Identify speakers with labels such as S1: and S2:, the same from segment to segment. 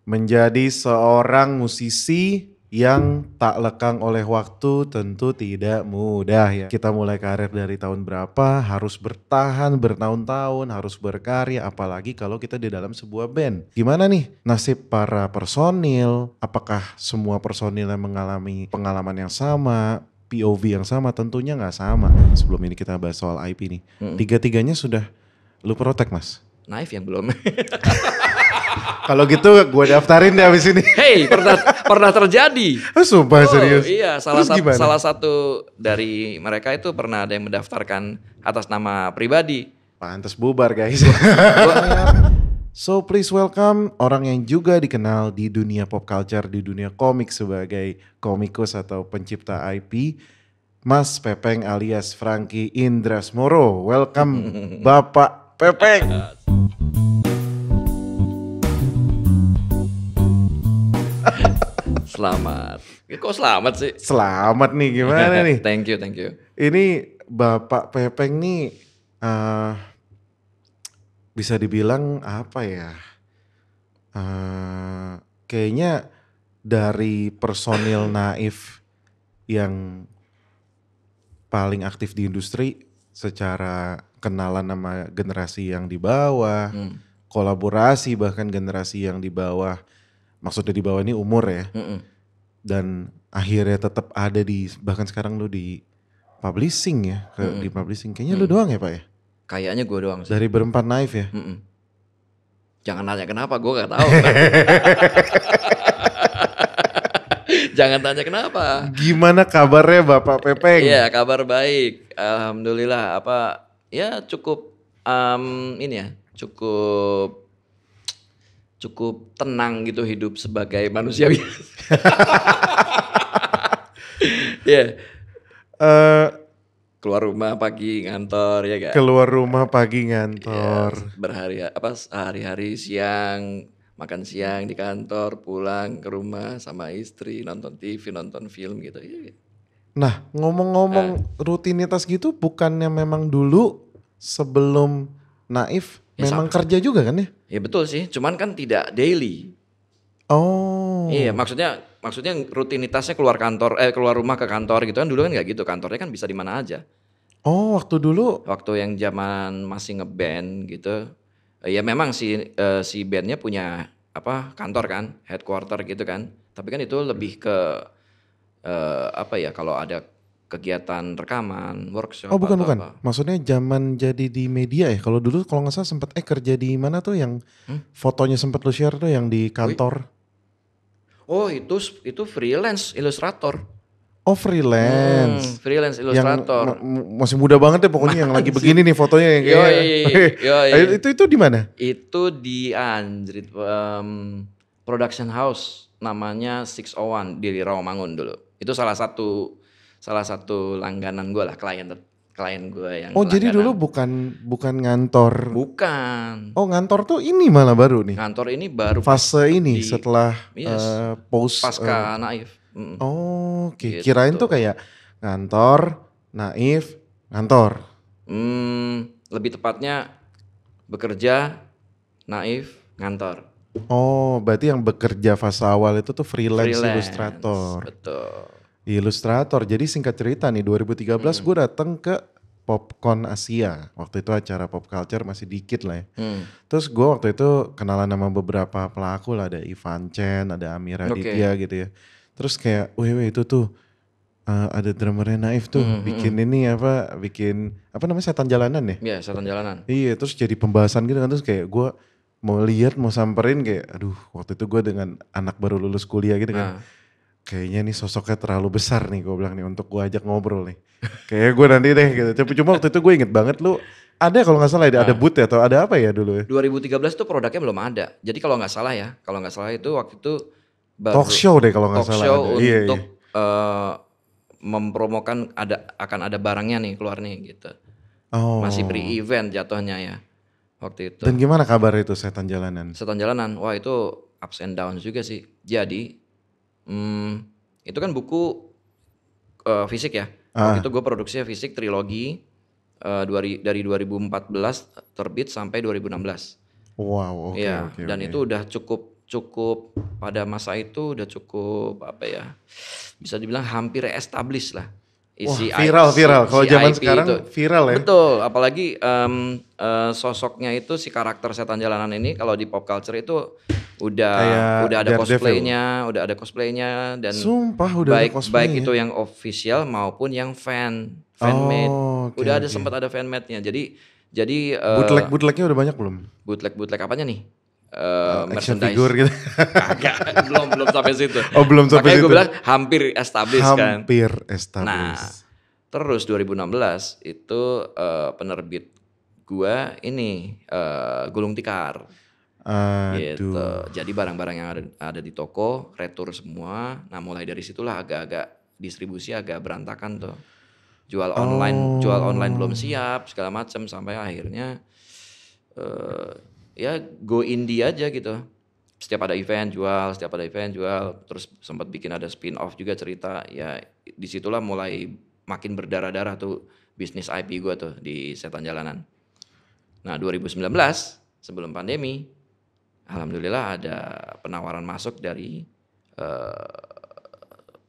S1: Menjadi seorang musisi yang tak lekang oleh waktu tentu tidak mudah ya. Kita mulai karir dari tahun berapa, harus bertahan bertahun-tahun, harus berkarya, apalagi kalau kita di dalam sebuah band. Gimana nih nasib para personil? Apakah semua personil yang mengalami pengalaman yang sama, POV yang sama? Tentunya nggak sama. Sebelum ini kita bahas soal IP nih. Tiga-tiganya sudah lu protek, Mas?
S2: Naif yang belum.
S1: Kalau gitu gue daftarin deh abis ini.
S2: Hey, pernah terjadi.
S1: Sumpah serius?
S2: Iya, salah satu dari mereka itu pernah ada yang mendaftarkan atas nama pribadi.
S1: Pantes bubar guys. So please welcome orang yang juga dikenal di dunia pop culture, di dunia komik sebagai komikus atau pencipta IP, Mas Pepeng alias Franky Indrasmoro. Welcome Bapak Pepeng.
S2: Selamat. Kok selamat sih?
S1: Selamat nih, gimana nih?
S2: Thank you.
S1: Ini Bapak Pepeng nih bisa dibilang apa ya? Kayaknya dari personil Naif yang paling aktif di industri secara kenalan sama generasi yang di bawah, kolaborasi bahkan generasi yang di bawah, maksudnya di bawah ini umur ya, dan akhirnya tetap ada di, bahkan sekarang lu di publishing ya, di publishing. Kayaknya lu doang ya Pak ya?
S2: Kayaknya gue doang sih.
S1: Dari berempat Naif ya?
S2: Jangan nanya kenapa, gue gak tahu. Jangan tanya kenapa.
S1: Gimana kabarnya Bapak Pepeng?
S2: Iya, kabar baik. Alhamdulillah. Cukup ini ya, cukup tenang gitu hidup sebagai manusia biasa. Iya. Keluar rumah pagi ngantor ya gak?
S1: Keluar rumah pagi ngantor.
S2: Sehari-hari siang makan siang di kantor, pulang ke rumah sama istri, nonton TV, nonton film gitu.
S1: Nah, ngomong-ngomong rutinitas gitu, bukannya memang dulu sebelum Naif memang kerja juga kan ya?
S2: Ya betul sih, cuman kan tidak daily.
S1: Oh.
S2: Iya, maksudnya rutinitasnya keluar rumah ke kantor gitu kan, dulu kan nggak gitu, kantornya kan bisa di mana aja.
S1: Oh, waktu dulu?
S2: Waktu yang zaman masih ngeband gitu, ya memang si bandnya punya kantor kan, headquarter gitu kan. Tapi kan itu lebih ke kalau ada kegiatan rekaman, workshop.
S1: Oh bukan. Maksudnya zaman jadi di media ya. Kalau dulu kalau nggak salah sempat kerja di mana tuh yang fotonya sempat lu share tuh yang di kantor.
S2: Oh itu freelance ilustrator.
S1: Oh freelance.
S2: Freelance ilustrator.
S1: Yang masih muda banget ya pokoknya yang lagi begini nih fotonya yang kayak. Itu di mana?
S2: Itu di Anjrit production house namanya 601 di Rawamangun dulu. Itu salah satu langganan gue lah, klien gue yang
S1: langganan. Jadi dulu bukan ngantor.
S2: Bukan.
S1: Oh ngantor tuh ini malah baru nih.
S2: Ngantor ini baru
S1: fase ini setelah post
S2: pasca Naif.
S1: Oh, oke. Gitu. Kirain tuh kayak ngantor, Naif, ngantor.
S2: Lebih tepatnya bekerja, Naif, ngantor.
S1: Oh, berarti yang bekerja fase awal itu tuh freelance ilustrator.
S2: Betul.
S1: Ilustrator. Jadi singkat cerita nih 2013 gue datang ke Popcorn Asia. Waktu itu acara pop culture masih dikit lah ya. Terus gue waktu itu kenalan sama beberapa pelaku lah. Ada Ivan Chen, ada Amir Aditya gitu ya. Terus kayak itu tuh ada drummernya Naif tuh. Bikin namanya Setan Jalanan ya?
S2: Iya, Setan Jalanan.
S1: Iya, terus jadi pembahasan gitu kan. Terus kayak gue mau lihat, mau samperin kayak aduh waktu itu gue dengan anak baru lulus kuliah gitu kan. Kayaknya nih sosoknya terlalu besar nih gue bilang nih untuk gue ajak ngobrol nih. Kayak gue nanti deh gitu. Cuma waktu itu gue inget banget lu ada kalau gak salah ada booth ya atau ada apa ya dulu ya?
S2: 2013 tuh produknya belum ada. Jadi kalau gak salah itu waktu itu
S1: baru talk show deh kalau gak salah.
S2: Talk show untuk mempromokan akan ada barangnya nih keluar nih gitu. Oh. Masih pre-event jatuhnya ya waktu itu.
S1: Dan gimana kabar itu Setan Jalanan?
S2: Setan Jalanan, wah itu ups and downs juga sih. Jadi itu kan buku fisik ya. Waktu itu gue produksinya fisik trilogi dari 2014 terbit sampai 2016.
S1: Wow, oke.
S2: Dan itu udah cukup cukup pada masa itu udah cukup apa ya, bisa dibilang hampir established lah.
S1: Wah, viral. Kalau zaman
S2: IP
S1: sekarang
S2: itu.
S1: viral ya.
S2: Betul, apalagi sosoknya itu si karakter setan jalanan ini kalau di pop culture itu
S1: Kayak
S2: udah ada
S1: Daredevil.
S2: cosplaynya dan
S1: Sumpah udah ada
S2: baik
S1: cosplay ya.
S2: itu yang official maupun yang fanmade.
S1: Oh, oke
S2: Udah ada
S1: oke.
S2: sempat ada fanmade-nya. Jadi
S1: Bootleg-bootlegnya udah banyak belum?
S2: bootleg apanya nih?
S1: Action
S2: Merchandise.
S1: figure gitu.
S2: Kagak, belum sampai situ.
S1: Oh, belum sampai
S2: Makanya gue
S1: situ.
S2: bilang hampir established kan.
S1: Hampir
S2: Nah,
S1: established.
S2: terus 2016 itu penerbit gua ini gulung tikar gitu.
S1: Aduh.
S2: Jadi barang-barang yang ada di toko retur semua. Nah, mulai dari situlah agak-agak distribusi agak berantakan tuh. Jual online belum siap segala macam sampai akhirnya ya go indie aja gitu. Setiap ada event jual, terus sempat bikin ada spin off juga cerita. Ya disitulah mulai makin berdarah-darah tuh bisnis IP gue tuh di Setan Jalanan. Nah 2019 sebelum pandemi, alhamdulillah ada penawaran masuk dari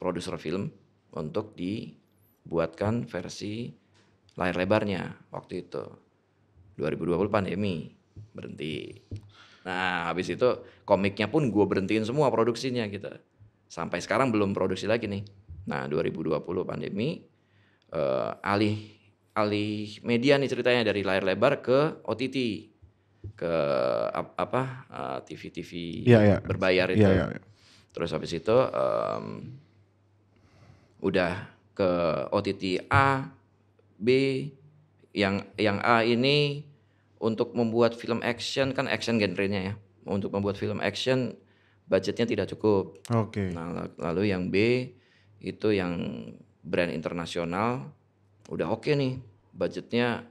S2: produser film untuk dibuatkan versi layar lebarnya waktu itu. 2020 pandemi berhenti. Nah habis itu komiknya pun gue berhentiin semua produksinya gitu. Sampai sekarang belum produksi lagi nih. Nah 2020 pandemi alih media nih ceritanya dari layar lebar ke OTT, ke TV-TV
S1: Iya.
S2: berbayar itu.
S1: Iya.
S2: Terus habis itu udah ke OTT A, B, yang A ini untuk membuat film action, kan action genrenya ya. Untuk membuat film action budgetnya tidak cukup.
S1: Oke.
S2: Nah, lalu yang B itu yang brand internasional udah oke nih, budgetnya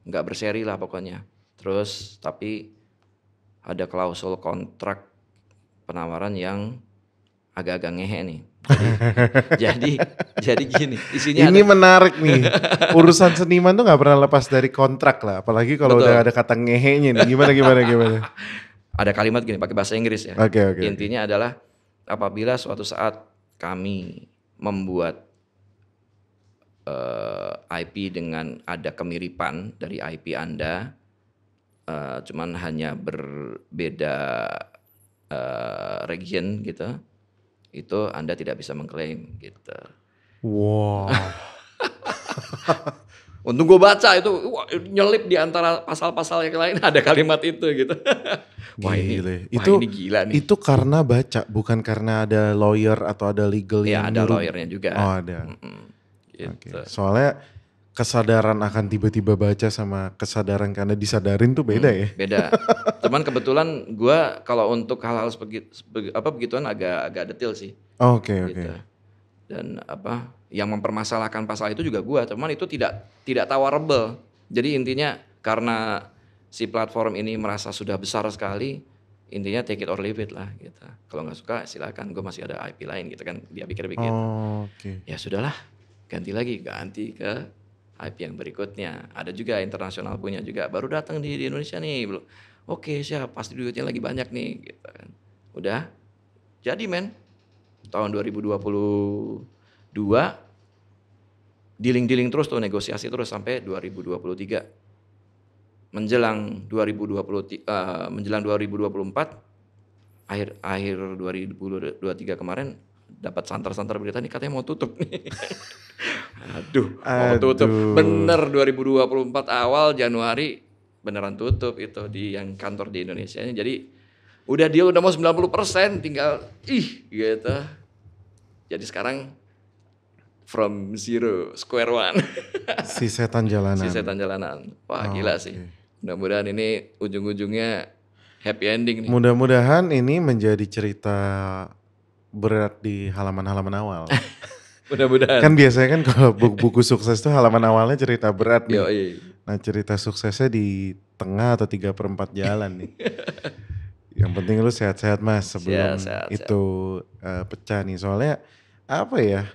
S2: nggak berseri lah pokoknya. Terus tapi ada klausul kontrak penawaran yang agak-agak ngehe nih. Jadi gini, isinya
S1: Ini
S2: ada,
S1: menarik nih. Urusan seniman tuh nggak pernah lepas dari kontrak lah. Apalagi kalau
S2: Betul.
S1: udah ada kata ngehenya nih. Gimana?
S2: ada kalimat gini pakai bahasa Inggris ya.
S1: Oke.
S2: Intinya adalah apabila suatu saat kami membuat IP dengan ada kemiripan dari IP Anda, cuman hanya berbeda region gitu, itu Anda tidak bisa mengklaim gitu.
S1: Wow.
S2: Untung gue baca itu nyelip di antara pasal-pasal yang lain ada kalimat itu gitu. Wah ini gila nih.
S1: Itu karena baca, bukan karena ada lawyer atau ada legal
S2: ya,
S1: yang
S2: ada
S1: nyuruh.
S2: lawyernya juga.
S1: Oh ada.
S2: Gitu.
S1: Okay. Soalnya kesadaran akan tiba-tiba baca sama kesadaran karena disadarin tuh beda ya.
S2: Beda. Cuman kebetulan gue kalau untuk hal-hal begituan agak detail sih.
S1: Oke.
S2: Gitu. Dan yang mempermasalahkan pasal itu juga gue, cuman itu tidak tolerable. Jadi intinya karena si platform ini merasa sudah besar sekali, intinya take it or leave it lah gitu. Kalau nggak suka silakan, gue masih ada IP lain gitu kan, dia pikir-pikir.
S1: Oke.
S2: Ya sudahlah, ganti ke IP yang berikutnya. Ada juga internasional punya juga, baru datang di Indonesia nih, belum. Oke siap, pasti duitnya lagi banyak nih gitu kan. Udah jadi tahun 2022 dealing terus tuh, negosiasi terus sampai 2023. Menjelang 2024 akhir 2023 kemarin dapat santer berita nih katanya mau tutup nih. Aduh, mau tutup. Bener 2024 awal Januari beneran tutup itu di yang kantor di Indonesia ini. Jadi udah mau 90%, tinggal gitu. Jadi sekarang from zero, square one.
S1: Si Setan Jalanan.
S2: Wah gila sih. Mudah-mudahan ini ujung-ujungnya happy ending nih.
S1: Mudah-mudahan ini menjadi cerita berat di halaman-halaman awal.
S2: Mudah-mudahan.
S1: Kan biasanya kan kalau buku sukses tuh halaman awalnya cerita berat nih.
S2: Yoi.
S1: Nah cerita suksesnya di tengah atau 3/4 jalan nih. Yang penting lu sehat-sehat mas sebelum itu pecah nih. Soalnya apa ya,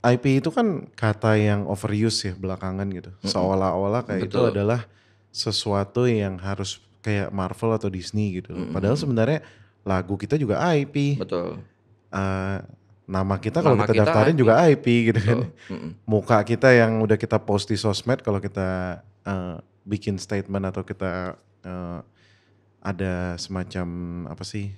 S1: IP itu kan kata yang overuse ya belakangan gitu. Seolah-olah kayak itu adalah sesuatu yang harus kayak Marvel atau Disney gitu. Padahal sebenarnya lagu kita juga IP.
S2: Betul.
S1: Eh, nama kita kalau
S2: Nama
S1: kita
S2: kita
S1: daftarin
S2: IP.
S1: juga IP gitu kan.
S2: Betul.
S1: Muka kita yang udah kita post di sosmed kalau kita bikin statement atau kita ada semacam apa sih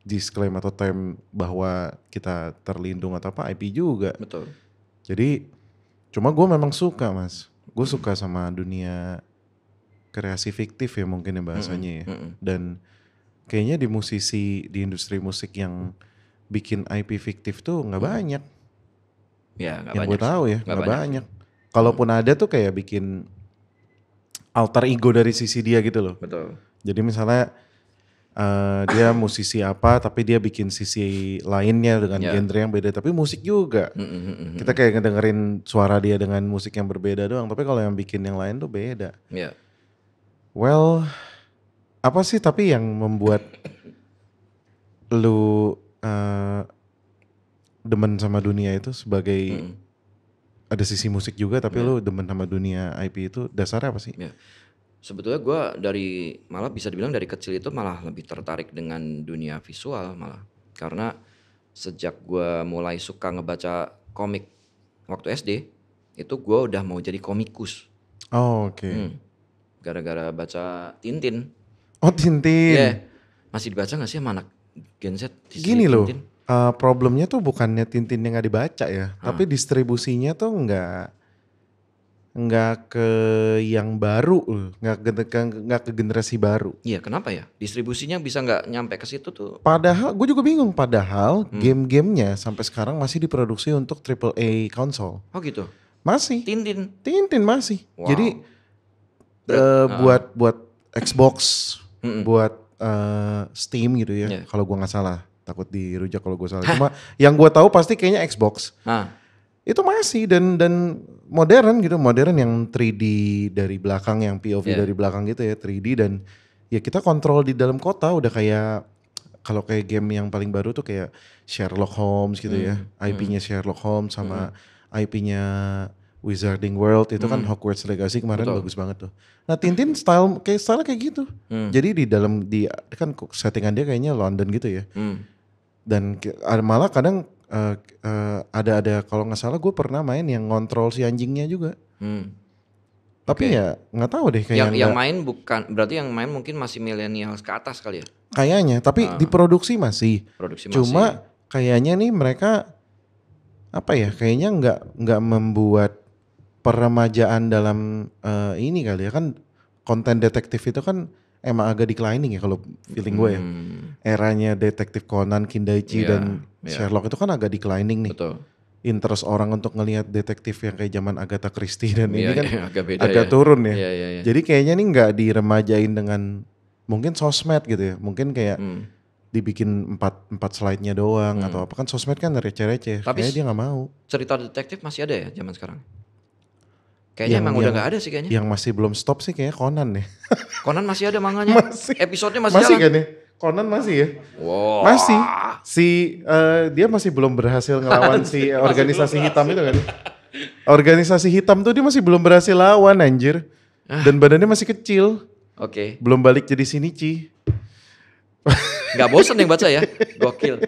S1: disclaim atau term bahwa kita terlindung atau apa IP juga.
S2: Betul.
S1: Jadi cuma gue memang suka mas. Gue suka sama dunia kreasi fiktif ya mungkin ya bahasanya ya. Dan kayaknya di industri musik yang bikin IP fiktif tuh nggak banyak.
S2: Ya nggak
S1: Yang
S2: banyak
S1: gue tahu
S2: sih.
S1: ya nggak banyak.
S2: Sih.
S1: Kalaupun ada tuh kayak bikin alter ego dari sisi dia gitu loh.
S2: Betul.
S1: Jadi misalnya dia musisi apa tapi dia bikin sisi lainnya dengan genre yang beda tapi musik juga. Kita kayak ngedengerin suara dia dengan musik yang berbeda doang tapi kalau yang bikin yang lain tuh beda. Well, apa sih tapi yang membuat lu demen sama dunia itu sebagai ada sisi musik juga tapi lu demen sama dunia IP itu dasarnya apa sih?
S2: Sebetulnya gue malah bisa dibilang dari kecil itu malah lebih tertarik dengan dunia visual malah. Karena sejak gue mulai suka ngebaca komik waktu SD, itu gue udah mau jadi komikus.
S1: Oh oke.
S2: Gara-gara baca Tintin.
S1: Oh Tintin.
S2: Iya, masih dibaca gak sih sama anak Gen Z?
S1: Gini loh, problemnya tuh bukannya Tintin yang gak dibaca ya, tapi distribusinya tuh nggak ke yang baru, nggak ke generasi baru.
S2: Iya, kenapa ya? Distribusinya bisa nggak nyampe ke situ tuh?
S1: Padahal, gue juga bingung. Padahal game-gamenya sampai sekarang masih diproduksi untuk AAA konsol.
S2: Oh gitu.
S1: Masih.
S2: Tintin
S1: masih.
S2: Wow.
S1: Jadi buat Xbox, buat Steam gitu ya. Kalau gue nggak salah, takut dirujak kalau gue salah. Cuma yang gue tahu pasti kayaknya Xbox. Itu masih dan modern gitu, modern yang 3D dari belakang, yang POV dari belakang gitu ya, 3D dan ya kita kontrol di dalam kota udah kayak kalau kayak game yang paling baru tuh kayak Sherlock Holmes gitu ya, IP-nya Sherlock Holmes sama IP-nya Wizarding World itu kan Hogwarts Legacy kemarin bagus banget tuh. Nah Tintin style kayak gitu, jadi di kan settingan dia kayaknya London gitu ya, dan malah kadang ada kalau nggak salah gue pernah main yang ngontrol si anjingnya juga. Tapi ya nggak tahu deh kayak
S2: yang main bukan berarti yang main mungkin masih milenial ke atas kali ya.
S1: Kayaknya tapi diproduksi masih. Cuma kayaknya nih mereka apa ya kayaknya nggak membuat peremajaan dalam ini kali ya kan konten detektif itu kan emang agak declining ya kalau feeling gue ya. Eranya detektif Conan, Kindaichi dan Sherlock itu kan agak declining nih.
S2: Betul.
S1: Interest orang untuk ngelihat detektif yang kayak zaman Agatha Christie dan ini kan
S2: agak
S1: turun ya. Jadi kayaknya nih nggak diremajain dengan mungkin sosmed gitu ya. Mungkin kayak dibikin 4 slide-nya doang atau apa kan sosmed kan receh-receh. Kayaknya dia nggak mau.
S2: Cerita detektif masih ada ya zaman sekarang? Kayaknya emang udah gak ada sih kayaknya.
S1: Yang masih belum stop sih kayaknya Conan nih.
S2: Conan masih ada manganya. Episodenya masih
S1: jalan.
S2: Kan
S1: ya? Conan masih ya?
S2: Wow.
S1: Masih. Dia masih belum berhasil ngelawan si organisasi hitam itu kan. Organisasi hitam tuh dia masih belum berhasil lawan anjir. Dan badannya masih kecil.
S2: Oke.
S1: Belum balik jadi Shinichi.
S2: Gak bosen yang baca ya? Gokil.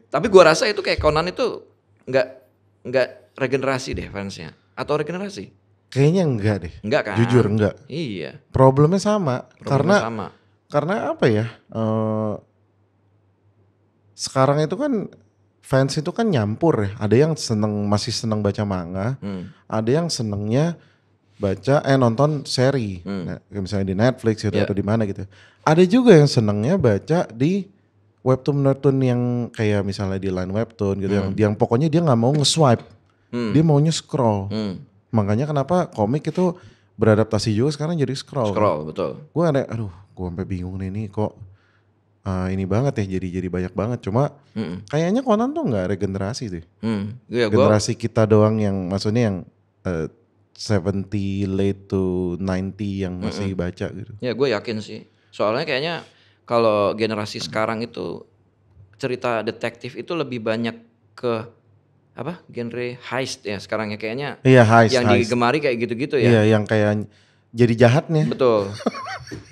S2: Tapi gua rasa itu kayak Conan itu gak regenerasi deh fansnya. Atau regenerasi?
S1: Kayaknya enggak deh.
S2: Enggak kan?
S1: Jujur enggak.
S2: Iya.
S1: Problemnya sama. Karena apa ya? Sekarang itu kan fans itu kan nyampur ya. Ada yang masih seneng baca manga. Ada yang senengnya nonton seri. Nah, misalnya di Netflix gitu atau di mana gitu. Ada juga yang senengnya baca di webtoon yang kayak misalnya di Line Webtoon gitu. Yang pokoknya dia gak mau nge-swipe. Dia maunya scroll. Makanya kenapa komik itu beradaptasi juga sekarang jadi scroll.
S2: Betul.
S1: Gue sampai bingung nih kok ini banget ya jadi banyak banget. Cuma kayaknya Conan tuh nggak regenerasi sih. Generasi kita doang yang maksudnya yang 70 late to 90 yang masih baca gitu.
S2: Ya gue yakin sih. Soalnya kayaknya kalau generasi sekarang itu cerita detektif itu lebih banyak ke genre heist ya sekarang ya kayaknya.
S1: Iya heist.
S2: Yang digemari kayak gitu-gitu ya.
S1: Iya yang kayak jadi jahatnya.
S2: Betul.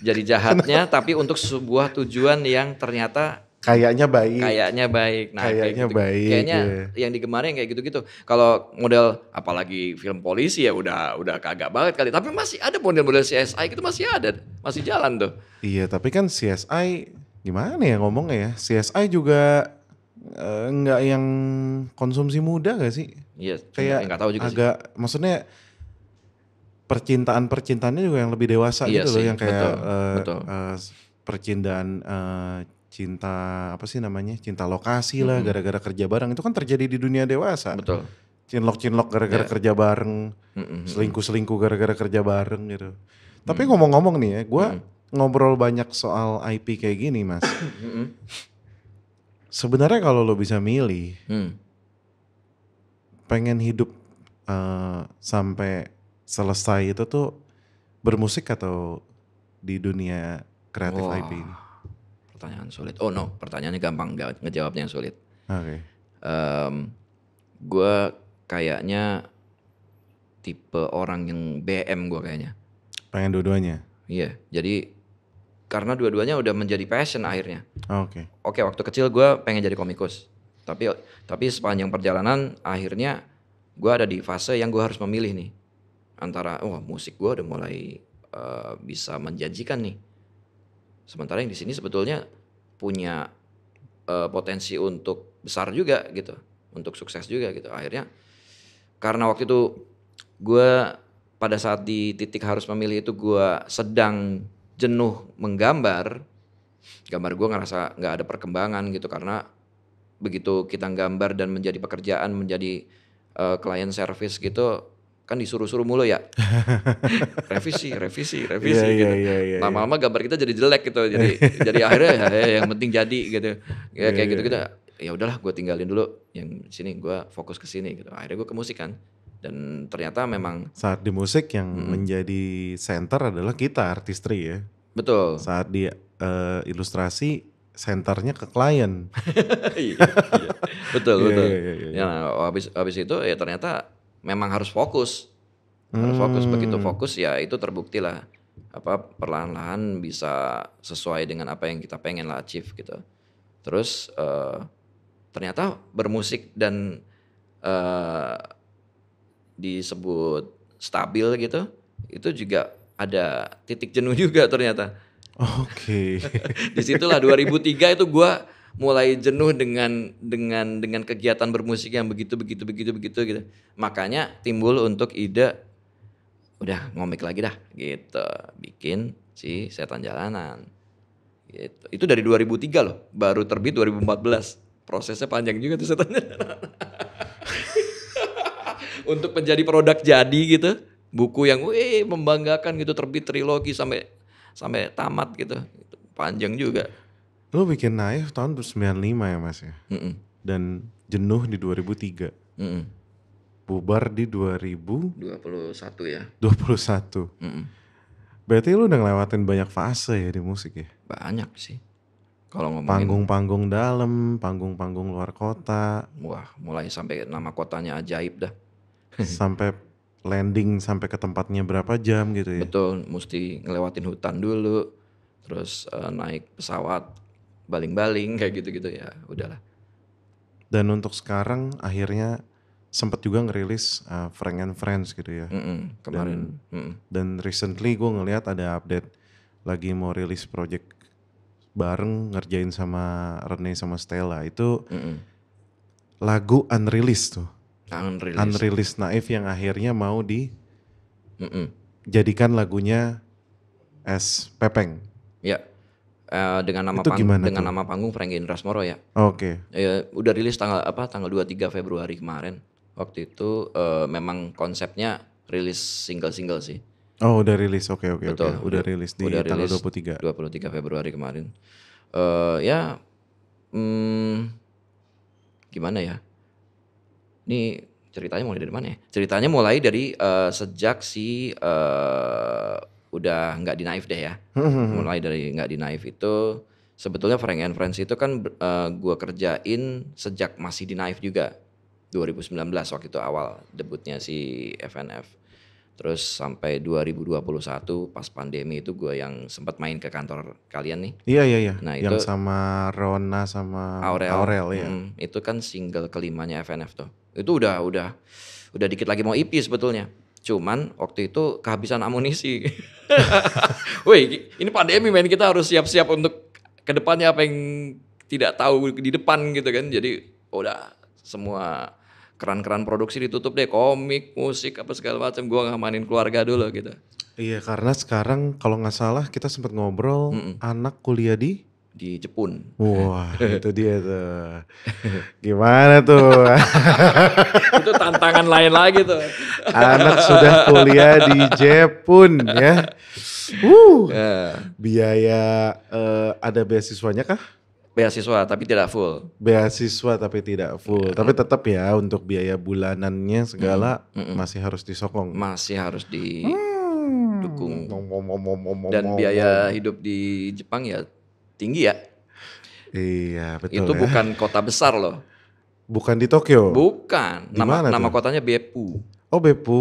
S2: Jadi jahatnya tapi untuk sebuah tujuan yang ternyata
S1: Kayaknya baik.
S2: kayaknya baik. Nah, kayak
S1: Kayaknya
S2: gitu.
S1: baik,
S2: Kayaknya
S1: ya.
S2: yang digemarin kayak gitu-gitu. Kalau model apalagi film polisi ya udah kagak banget kali. Tapi masih ada model-model CSI gitu masih ada, masih jalan tuh.
S1: Iya, tapi kan CSI gimana ya ngomongnya ya? CSI juga nggak yang konsumsi muda gak sih?
S2: Iya,
S1: Kayak
S2: nggak tahu juga sih.
S1: agak, maksudnya percintaannya juga yang lebih dewasa
S2: Iya
S1: gitu loh,
S2: sih,
S1: yang kayak
S2: betul, betul.
S1: percintaan cinta apa sih namanya? Cinta lokasi lah,
S2: Mm-mm,
S1: gara-gara kerja bareng. Itu kan terjadi di dunia dewasa.
S2: betul.
S1: Cinlok-cinlok gara-gara
S2: Ya.
S1: kerja bareng,
S2: Mm-mm, mm-mm,
S1: selingkuh-selingkuh gara-gara kerja bareng gitu. Tapi
S2: mm-mm,
S1: ngomong-ngomong nih ya, gue
S2: mm-mm,
S1: ngobrol banyak soal IP kayak gini Mas.
S2: mm-mm,
S1: Sebenarnya kalau lo bisa milih,
S2: mm.
S1: pengen hidup sampai selesai itu tuh bermusik atau di dunia kreatif IP ini?
S2: Wah, pertanyaan sulit. Oh no, pertanyaannya gampang, ngejawabnya yang sulit.
S1: Oke.
S2: Gue kayaknya tipe orang yang BM gue kayaknya.
S1: Pengen dua-duanya?
S2: Iya, jadi karena dua-duanya udah menjadi passion akhirnya.
S1: Oke.
S2: Oke, waktu kecil gue pengen jadi komikus. Tapi sepanjang perjalanan akhirnya gue ada di fase yang gue harus memilih nih. Antara, musik gue udah mulai bisa menjanjikan nih. Sementara yang di sini sebetulnya punya potensi untuk besar juga gitu. Untuk sukses juga gitu. Akhirnya karena waktu itu gue pada saat di titik harus memilih itu gue sedang jenuh menggambar. Gambar gue ngerasa gak ada perkembangan gitu karena begitu kita gambar dan menjadi pekerjaan, menjadi client service gitu kan disuruh-suruh mulu ya. Revisi
S1: Iya, iya,
S2: gitu.
S1: iya, iya.
S2: Lama-lama gambar kita jadi jelek gitu. Jadi akhirnya ya yang penting jadi gitu. Ya
S1: Iya,
S2: kayak
S1: iya,
S2: gitu-gitu.
S1: iya.
S2: Ya udahlah gue tinggalin dulu yang sini, gue fokus ke sini gitu. Akhirnya gue ke musik kan. Dan ternyata memang
S1: Saat di musik yang menjadi center adalah kita artistry ya.
S2: betul.
S1: Saat di ilustrasi senternya ke klien.
S2: Iya, iya. Betul,
S1: Iya,
S2: betul.
S1: iya, iya, iya.
S2: Ya, habis itu ya ternyata memang harus fokus. Harus fokus, begitu fokus ya itu terbukti lah perlahan-lahan bisa sesuai dengan apa yang kita pengen lah achieve gitu. Terus ternyata bermusik dan disebut stabil gitu, itu juga ada titik jenuh juga ternyata.
S1: Oke.
S2: Disitulah 2003 itu gue mulai jenuh dengan kegiatan bermusik yang begitu gitu. Makanya timbul untuk ide udah ngomik lagi dah gitu, bikin si Setan Jalanan gitu. Itu dari 2003 loh, baru terbit 2014. Prosesnya panjang juga tuh Setan Jalanan. Untuk menjadi produk jadi gitu, buku yang membanggakan gitu, terbit trilogi sampai tamat gitu. Panjang juga.
S1: Lu bikin Naif tahun 95 ya Mas ya?
S2: Mm-mm.
S1: Dan jenuh di 2003.
S2: Mm-mm.
S1: Bubar di 2021.
S2: 21 ya. Mm-mm.
S1: Berarti lu udah ngelewatin banyak fase ya di musik ya?
S2: Banyak sih. Kalau ngomongin
S1: Panggung-panggung dalam, panggung-panggung luar kota,
S2: wah, mulai sampai nama kotanya ajaib dah.
S1: sampai landing sampai ke tempatnya berapa jam gitu ya?
S2: Betul, mesti ngelewatin hutan dulu, terus naik pesawat baling-baling kayak gitu-gitu ya, udahlah.
S1: Dan untuk sekarang akhirnya sempat juga ngerilis Frank and Friends gitu ya.
S2: Kemarin.
S1: Dan recently gue ngelihat ada update lagi mau rilis project bareng ngerjain sama Rene sama Stella. Itu lagu unreleased tuh. Unreleased Naif yang akhirnya mau dijadikan lagunya as Pepeng.
S2: Ya, dengan nama
S1: Itu gimana tuh?
S2: nama panggung Frank Indras Moro ya.
S1: Oke.
S2: Ya, udah rilis tanggal 23 Februari kemarin. Waktu itu memang konsepnya rilis single-single sih.
S1: Oh udah rilis, oke.
S2: Betul,
S1: Udah rilis di
S2: udah
S1: tanggal
S2: rilis
S1: 23.
S2: 23 Februari kemarin. Gimana ya? Ini ceritanya mulai dari mana ya? Ceritanya mulai dari sejak si udah nggak di Naif deh ya. Mulai dari nggak di Naif itu sebetulnya Frank and Friends itu kan gue kerjain sejak masih di Naif juga. 2019 waktu itu awal debutnya si FNF. Terus sampai 2021 pas pandemi itu gue yang sempat main ke kantor kalian nih.
S1: Iya.
S2: Nah
S1: Yang
S2: itu
S1: sama Rona sama
S2: Aurel,
S1: Aurel ya.
S2: itu kan single kelimanya FNF tuh. Itu udah dikit lagi mau EP sebetulnya. Cuman waktu itu kehabisan amunisi. Woi, ini pandemi men, kita harus siap-siap untuk kedepannya apa yang tidak tahu di depan gitu kan. Jadi udah semua keran-keran produksi ditutup deh, komik, musik apa segala macam. Gua ngamanin keluarga dulu gitu.
S1: Iya karena sekarang kalau nggak salah kita sempat ngobrol anak kuliah di
S2: Jepun.
S1: wah itu dia tuh. Gimana tuh?
S2: Itu tantangan lain lagi tuh.
S1: Anak sudah kuliah di Jepun ya. Biaya ada beasiswanya kah?
S2: Beasiswa tapi tidak full.
S1: Beasiswa tapi tidak full. Tapi tetap ya untuk biaya bulanannya segala masih harus disokong.
S2: Masih harus didukung. Dan biaya hidup di Jepang ya tinggi ya.
S1: Iya betul
S2: Itu
S1: ya.
S2: bukan kota besar loh.
S1: Bukan di Tokyo.
S2: Bukan.
S1: Di mana
S2: Nama
S1: tuh?
S2: kotanya Beppu.
S1: Oh Beppu.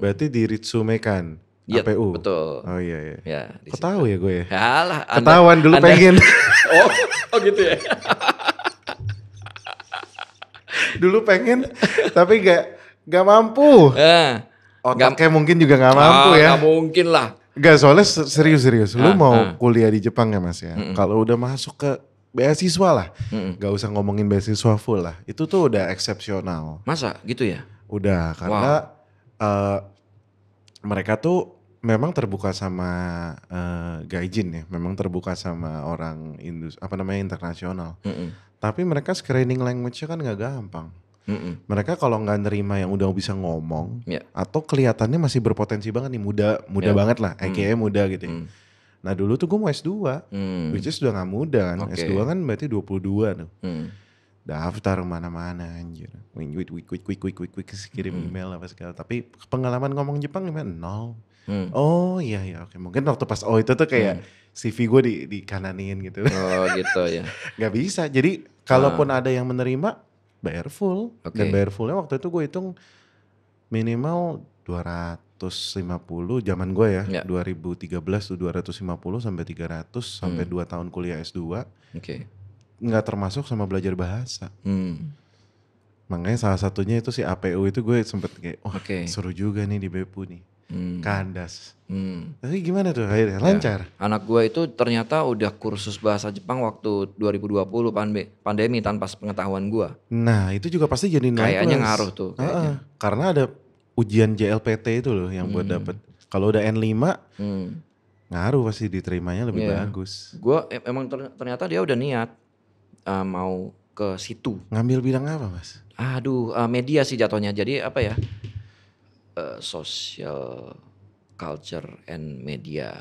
S1: Berarti di Ritsumekan.
S2: Iya,
S1: APU.
S2: betul.
S1: Oh iya.
S2: Ya, di
S1: Kok
S2: situ.
S1: tahu ya gue ya?
S2: Yalah,
S1: Ketahuan dulu pengen.
S2: Oh gitu ya.
S1: Dulu pengen tapi gak mampu. Otaknya mungkin juga gak mampu ya.
S2: Gak mungkin lah.
S1: Gak soalnya serius. Lu mau kuliah di Jepang ya mas ya. Kalau udah masuk ke beasiswa lah. Gak usah ngomongin beasiswa full lah. Itu tuh udah eksepsional.
S2: Masa gitu ya?
S1: Udah karena mereka tuh memang terbuka sama gaijin ya. Memang terbuka sama orang internasional. Tapi mereka screening language-nya kan gak gampang. Mereka kalau nggak nerima yang udah bisa ngomong atau kelihatannya masih berpotensi banget nih muda banget lah, aka muda gitu ya. Nah dulu tuh gue mau S2, which is udah gak muda kan, S2 kan berarti 22 tuh. Daftar mana-mana anjir, quick kirim email apa segala. Tapi pengalaman ngomong Jepang gimana? Nol. Oh iya oke. Mungkin waktu pas itu tuh kayak CV gue di kananin gitu.
S2: Oh gitu ya.
S1: Gak bisa, jadi kalaupun ada yang menerima bayar full. Dan bayar fullnya waktu itu gue hitung minimal 250 zaman gue ya. 2013 tuh 250 sampai 300 sampai 2 tahun kuliah S2. Nggak termasuk sama belajar bahasa. Makanya salah satunya itu si APU itu gue sempet kayak seru juga nih di Beppu nih. Kandas. Tapi gimana tuh akhirnya lancar?
S2: Anak gue itu ternyata udah kursus bahasa Jepang waktu 2020 pandemi tanpa pengetahuan gue.
S1: Nah itu juga pasti jadi naik.
S2: Kayaknya ngaruh tuh.
S1: Karena ada ujian JLPT itu loh yang buat dapet. Kalau udah N5 ngaruh pasti diterimanya lebih bagus.
S2: Gue emang ternyata dia udah niat mau ke situ.
S1: Ngambil bidang apa mas?
S2: Aduh media sih jatuhnya. Jadi apa ya? Social culture and media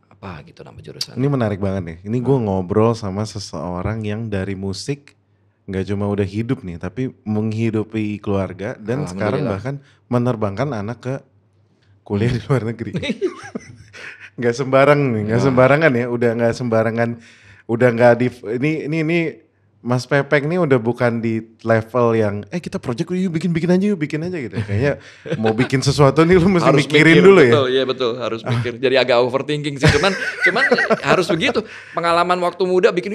S2: apa gitu nama jurusan.
S1: Ini menarik banget nih. Ini gue ngobrol sama seseorang yang dari musik nggak cuma udah hidup nih, tapi menghidupi keluarga dan sekarang bahkan menerbangkan anak ke kuliah di luar negeri. Nggak sembarang nih, nggak sembarangan ya. Udah nggak sembarangan, udah nggak di ini Mas Pepeng nih udah bukan di level yang kita project yuk bikin aja gitu. Kayaknya mau bikin sesuatu nih lu mesti
S2: harus
S1: mikirin dulu
S2: betul,
S1: ya.
S2: Iya betul, harus mikir. Jadi agak overthinking sih. Cuman harus begitu. Pengalaman waktu muda bikin.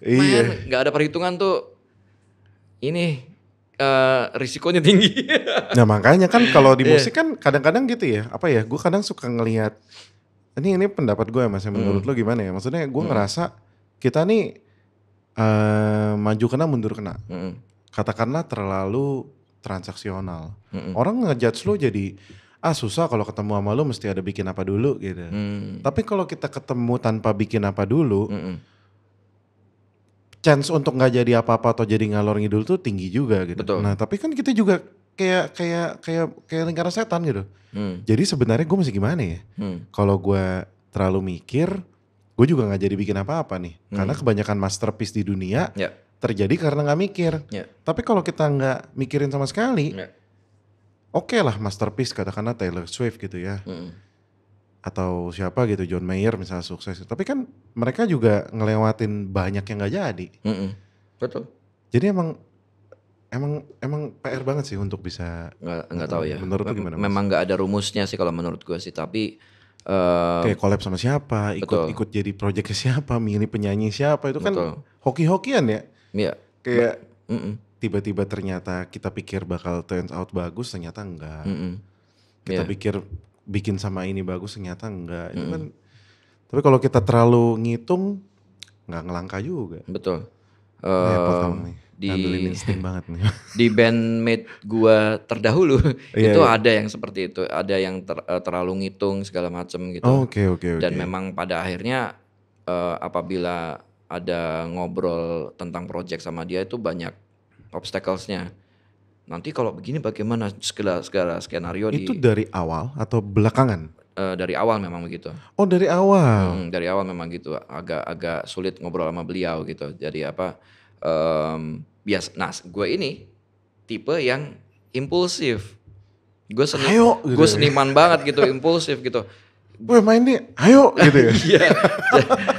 S2: Iya. Nggak ada perhitungan tuh. Ini risikonya tinggi.
S1: Nah makanya kan kalau di musik kan kadang-kadang gitu ya. Apa ya? Gue kadang suka ngelihat. Ini pendapat gue ya mas. Menurut lo gimana ya? Maksudnya gue ngerasa kita nih maju kena mundur kena. Katakanlah terlalu transaksional. Orang ngejudge lo jadi susah kalau ketemu sama lo mesti ada bikin apa dulu gitu. Tapi kalau kita ketemu tanpa bikin apa dulu, chance untuk nggak jadi apa-apa atau jadi ngalor ngidul tuh tinggi juga gitu.
S2: Betul.
S1: Nah tapi kan kita juga kayak lingkaran setan gitu. Jadi sebenarnya gue mesti gimana ya? Kalau gue terlalu mikir, gue juga nggak jadi bikin apa-apa nih. Karena kebanyakan masterpiece di dunia terjadi karena nggak mikir. Tapi kalau kita nggak mikirin sama sekali, oke lah masterpiece katakanlah Taylor Swift gitu ya. Atau siapa gitu, John Mayer misalnya sukses. Tapi kan mereka juga ngelewatin banyak yang nggak jadi.
S2: Betul.
S1: Jadi emang emang PR banget sih untuk bisa
S2: Nggak tahu ya.
S1: menurut lu gimana Mas?
S2: Memang nggak ada rumusnya sih kalau menurut gue sih. Tapi
S1: Kayak collab sama siapa, ikut
S2: betul,
S1: ikut jadi projectnya siapa, milih penyanyi siapa, itu kan
S2: betul.
S1: hoki-hokian ya.
S2: Iya. Ba-
S1: Kayak
S2: mm-mm,
S1: tiba-tiba ternyata kita pikir bakal turns out bagus, ternyata enggak.
S2: mm-mm.
S1: Kita
S2: Iya,
S1: pikir bikin sama ini bagus, ternyata enggak. Itu kan,
S2: mm-mm,
S1: tapi kalau kita terlalu ngitung, nggak ngelangka juga.
S2: betul.
S1: Repot
S2: Eh,
S1: kamu nih,
S2: di
S1: ngandelin insting banget nih.
S2: di bandmate gua terdahulu
S1: Iya,
S2: itu
S1: iya.
S2: ada yang seperti itu, ada yang terlalu ngitung segala macam gitu.
S1: Oke, oke,
S2: Dan
S1: oke.
S2: memang pada akhirnya apabila ada ngobrol tentang project sama dia itu banyak obstacles-nya. Nanti kalau begini bagaimana, segala segala skenario
S1: Itu dari awal atau belakangan?
S2: dari awal memang begitu.
S1: Oh, dari awal.
S2: Dari awal memang gitu, agak sulit ngobrol sama beliau gitu. Jadi apa, nah gue ini tipe yang impulsif.
S1: Ayo gitu
S2: Gue
S1: ya.
S2: seniman banget gitu, impulsif gitu.
S1: Weh main nih, ayo gitu ya.
S2: Iya.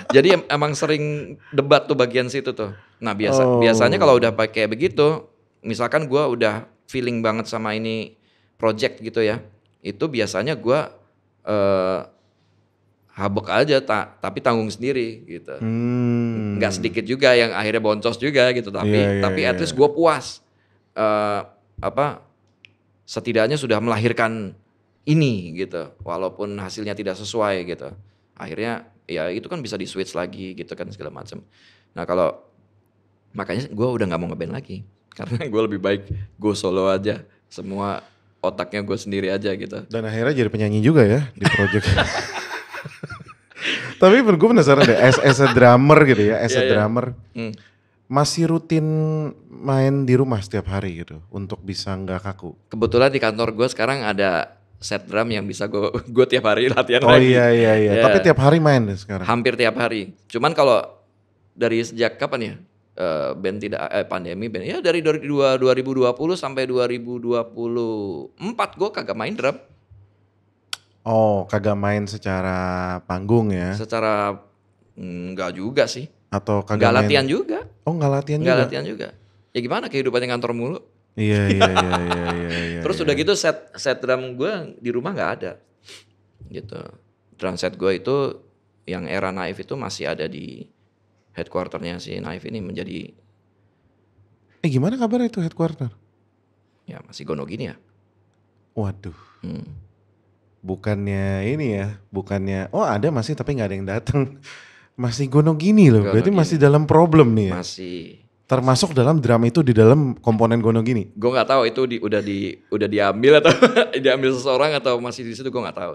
S2: Jadi emang sering debat tuh bagian situ tuh. Nah biasanya kalau udah
S1: Oh.
S2: pakai begitu, misalkan gue udah feeling banget sama ini project gitu ya, itu biasanya gue eh, habok aja tapi tanggung sendiri gitu. Nggak
S1: Hmm.
S2: sedikit juga yang akhirnya boncos juga gitu,
S1: Iya,
S2: tapi
S1: iya,
S2: tapi
S1: iya.
S2: at least gue puas. Eh, apa setidaknya sudah melahirkan ini gitu, walaupun hasilnya tidak sesuai gitu. Akhirnya ya itu kan bisa di switch lagi gitu kan segala macam. Nah kalau makanya gue udah nggak mau ngeband lagi karena gue lebih baik gue solo aja, semua otaknya gue sendiri aja gitu.
S1: Dan akhirnya jadi penyanyi juga ya di project. Tapi gue penasaran deh, as a drummer gitu ya, as
S2: Iya
S1: a
S2: ya.
S1: drummer. Masih rutin main di rumah setiap hari gitu, untuk bisa nggak kaku.
S2: Kebetulan di kantor gue sekarang ada set drum yang bisa gue tiap hari latihan
S1: Oh
S2: lagi.
S1: iya, iya, iya. Tapi
S2: Ya,
S1: tiap hari main deh sekarang.
S2: hampir tiap hari. Cuman kalau dari sejak kapan ya? Band tidak pandemi band ya dari 2020 sampai 2024 gue kagak main drum
S1: Oh, kagak main secara panggung ya?
S2: secara enggak juga sih.
S1: Atau kagak
S2: Enggak
S1: main?
S2: latihan juga.
S1: Oh, nggak latihan
S2: Enggak
S1: juga?
S2: latihan juga. Ya gimana kehidupannya kantor mulu.
S1: Iya, iya, iya, iya, iya, iya.
S2: Terus
S1: iya.
S2: udah gitu set drum gue di rumah nggak ada. Gitu. Drum set gue itu yang era Naif itu masih ada di headquarternya si Naif ini menjadi
S1: Gimana kabar itu headquarter?
S2: ya masih gono gini ya.
S1: Waduh,
S2: Hmm.
S1: bukannya ini ya, bukannya, oh ada masih tapi nggak ada yang datang. Masih gono gini loh,
S2: Gono
S1: berarti
S2: gini.
S1: masih dalam problem nih ya?
S2: Masih.
S1: Termasuk dalam drum itu di dalam komponen gono gini?
S2: Gue nggak tahu itu udah diambil atau diambil seseorang atau masih di situ gue nggak tahu.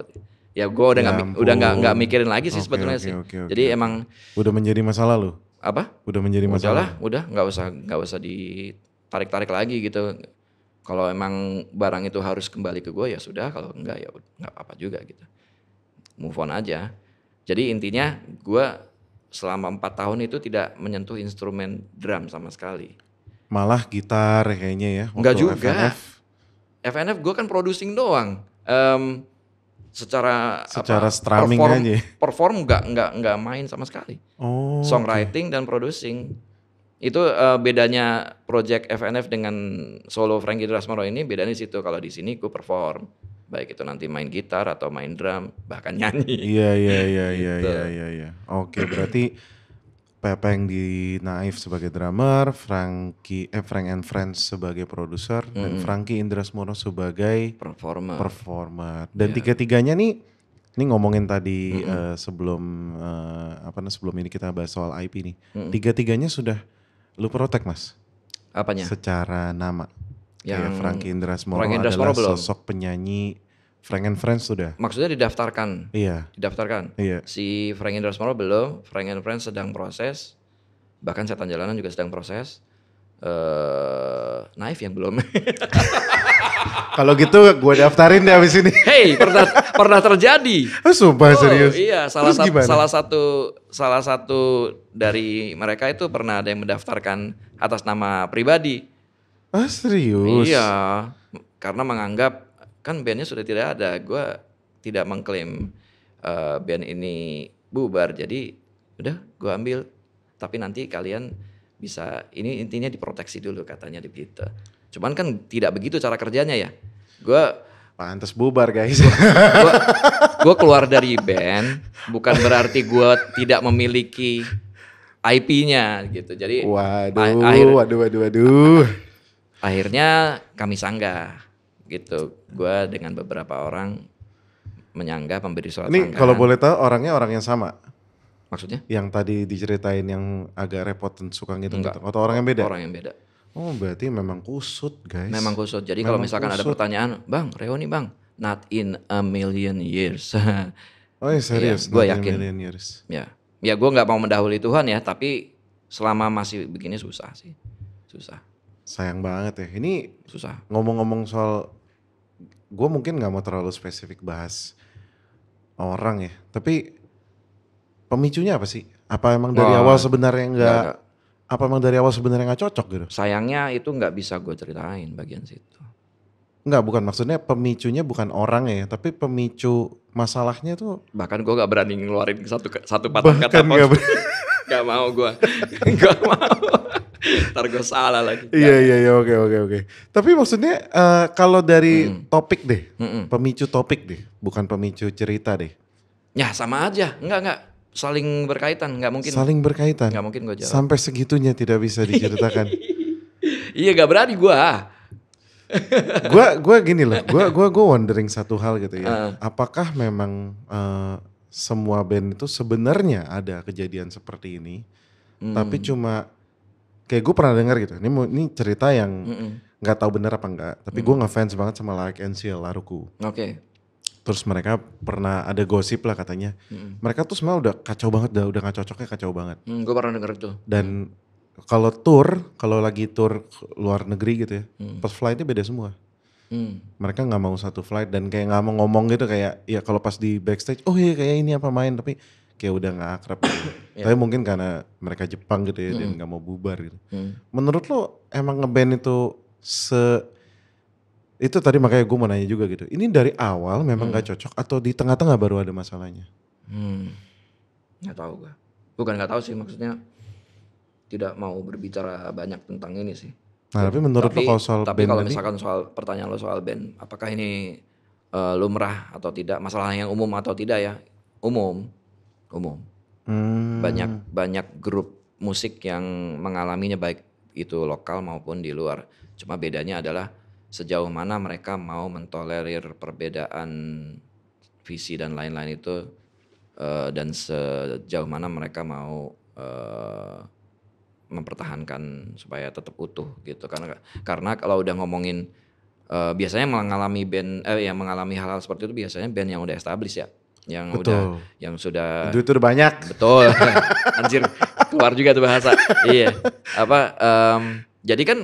S2: Ya gue udah
S1: Ya
S2: nggak
S1: ampun.
S2: mikirin lagi sih
S1: Oke,
S2: sebetulnya
S1: oke,
S2: sih.
S1: oke, oke,
S2: Jadi
S1: oke.
S2: emang
S1: Udah menjadi masalah lo?
S2: apa?
S1: Udah menjadi masalah?
S2: Udah nggak usah ditarik-tarik lagi gitu. Kalau emang barang itu harus kembali ke gue ya sudah, kalau enggak ya nggak apa juga gitu. Move on aja. Jadi intinya gue selama 4 tahun itu tidak menyentuh instrumen drum sama sekali.
S1: Malah gitar kayaknya ya,
S2: Enggak
S1: waktu
S2: juga.
S1: FNF.
S2: FNF gue kan producing doang. Secara
S1: Strumming aja.
S2: perform nggak main sama sekali.
S1: Oh,
S2: Songwriting dan producing. Itu bedanya project FNF dengan solo Frankie Drasmoro ini bedanya di situ. Kalau di sini gue perform, baik itu nanti main gitar atau main drum bahkan nyanyi.
S1: iya, iya, iya, iya,
S2: Gitu.
S1: iya, iya. Oke, berarti Pepeng di Naif sebagai drummer, Frank and Friends sebagai produser, dan Frankie Indrasmono sebagai
S2: Performer.
S1: performer. Dan
S2: Iya.
S1: tiga-tiganya nih, ini ngomongin tadi sebelum sebelum ini kita bahas soal IP nih. Tiga-tiganya sudah lu protek Mas,
S2: Apanya?
S1: secara nama. Kayak
S2: Yang
S1: Frankie Indrasmono
S2: Frankie Indrasmoro
S1: adalah
S2: belum?
S1: sosok penyanyi. Frank and Friends sudah.
S2: Maksudnya didaftarkan.
S1: Iya,
S2: Didaftarkan.
S1: iya.
S2: Si Frank Indrasmoro belum, Frank and Friends sedang proses. Bahkan Setan Jalanan juga sedang proses. Naif yang belum.
S1: Kalau gitu gue daftarin deh abis ini.
S2: Hey, pernah terjadi.
S1: Sumpah serius.
S2: Iya,
S1: Terus gimana?
S2: salah satu dari mereka itu pernah ada yang mendaftarkan atas nama pribadi.
S1: Ah serius?
S2: Iya, karena menganggap kan bandnya sudah tidak ada. Gue tidak mengklaim band ini bubar, jadi udah gue ambil. Tapi nanti kalian ini intinya diproteksi dulu katanya begitu. Cuman kan tidak begitu cara kerjanya ya. Gue
S1: Pantes bubar guys.
S2: gue keluar dari band bukan berarti gue tidak memiliki IP-nya gitu. Jadi
S1: Waduh.
S2: akhirnya kami sanggah gitu. Gue dengan beberapa orang menyanggah, memberi surat
S1: Ini
S2: sanggahan.
S1: kalau boleh tahu orangnya orang yang sama?
S2: Maksudnya?
S1: Yang tadi diceritain yang agak repot dan suka
S2: Enggak.
S1: gitu. Atau orang yang beda?
S2: Orang yang beda.
S1: Oh berarti memang kusut guys.
S2: Memang kusut. Jadi kalau misalkan ada pertanyaan, Bang, reuni Bang, not in a million years.
S1: Oh ya serius?
S2: Gue yakin. Ya gue nggak mau mendahului Tuhan ya, tapi selama masih begini susah sih. Susah.
S1: Sayang banget ya. Ini
S2: susah.
S1: Ngomong-ngomong soal, gue mungkin nggak mau terlalu spesifik bahas orang ya. Tapi pemicunya apa sih? Apa emang dari awal sebenarnya enggak? Apa emang dari awal sebenarnya nggak cocok gitu?
S2: Sayangnya itu nggak bisa gue ceritain bagian situ.
S1: Enggak, bukan, maksudnya pemicunya bukan orang ya, tapi pemicu masalahnya tuh.
S2: Bahkan gue gak berani ngeluarin satu patah kata pun. Gak mau gue. Gak mau. Ntar gue salah lagi.
S1: Iya, oke. Tapi maksudnya kalau dari topik deh, pemicu topik deh, bukan pemicu cerita deh.
S2: Ya sama aja, enggak. Saling berkaitan, nggak mungkin.
S1: Saling berkaitan.
S2: Nggak mungkin gue jawab.
S1: Sampai segitunya tidak bisa diceritakan.
S2: Iya, nggak berani gue.
S1: Gue gini loh, gue wondering satu hal gitu ya. Apakah memang semua band itu sebenarnya ada kejadian seperti ini, tapi cuma kayak gue pernah dengar gitu. Ini cerita yang nggak tahu benar apa enggak, tapi gue ngefans banget sama Like and Seal, Laruku.
S2: Oke.
S1: Terus mereka pernah ada gosip lah katanya. Mereka tuh sebenarnya udah kacau banget, udah gak cocoknya kacau banget.
S2: Gue pernah denger itu.
S1: Dan kalau lagi tour luar negeri gitu ya, pas flightnya beda semua. Mereka nggak mau satu flight dan kayak nggak mau ngomong gitu, kayak ya kalau pas di backstage, oh iya kayak ini apa main, tapi kayak udah nggak akrab gitu. Tapi mungkin karena mereka Jepang gitu ya dan nggak mau bubar gitu. Menurut lo emang ngeband itu itu tadi makanya gue mau nanya juga gitu. Ini dari awal memang nggak cocok atau di tengah-tengah baru ada masalahnya?
S2: Nggak tahu gue. Bukan nggak tahu sih, maksudnya tidak mau berbicara banyak tentang ini sih.
S1: Nah, tapi menurut lo kalau soal
S2: tapi
S1: band
S2: kalau misalkan soal pertanyaan lo soal band, apakah ini lumrah atau tidak, masalah yang umum atau tidak ya? Umum. Banyak grup musik yang mengalaminya, baik itu lokal maupun di luar. Cuma bedanya adalah sejauh mana mereka mau mentolerir perbedaan visi dan lain-lain itu, dan sejauh mana mereka mau mempertahankan supaya tetap utuh gitu. Karena kalau udah ngomongin biasanya yang mengalami hal-hal seperti itu biasanya band yang udah established ya, yang sudah
S1: duit udah banyak.
S2: Betul. Anjir, keluar juga tuh bahasa. Iya. Jadi kan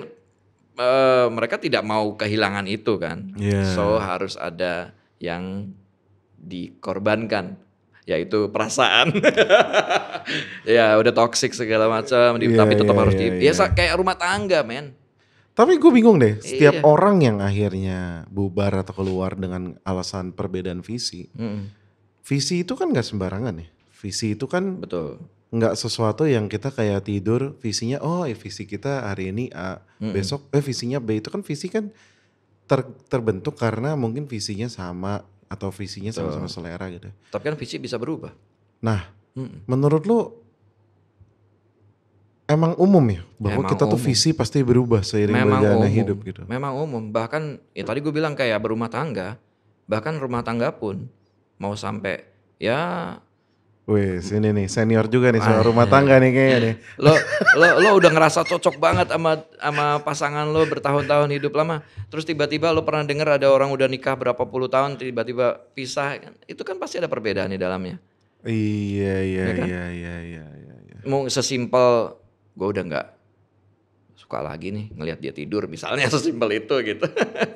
S2: mereka tidak mau kehilangan itu kan. So harus ada yang dikorbankan, yaitu perasaan. Ya udah toxic segala macam, tapi tetap harus kayak rumah tangga, men.
S1: Tapi gue bingung deh, setiap orang yang akhirnya bubar atau keluar dengan alasan perbedaan visi, visi itu kan nggak sembarangan ya. Visi itu kan nggak sesuatu yang kita kayak tidur visinya, visi kita hari ini A, besok visinya B. Itu kan visi kan terbentuk karena mungkin visinya sama atau visinya sama-sama selera gitu.
S2: Tapi kan visi bisa berubah.
S1: Nah, menurut lo emang umum ya bahwa kita tuh visi pasti berubah seiring berjalannya hidup gitu?
S2: Memang umum. Bahkan ya tadi gue bilang kayak berumah tangga, bahkan rumah tangga pun mau sampai ya.
S1: Wih, sini nih senior juga nih soal rumah tangga nih kayaknya nih.
S2: Lo udah ngerasa cocok banget sama pasangan lo bertahun-tahun hidup lama. Terus tiba-tiba lo pernah dengar ada orang udah nikah berapa puluh tahun tiba-tiba pisah. Itu kan pasti ada perbedaan di dalamnya.
S1: Iya.
S2: Mau sesimpel gue udah nggak suka lagi nih ngelihat dia tidur misalnya, sesimpel itu gitu.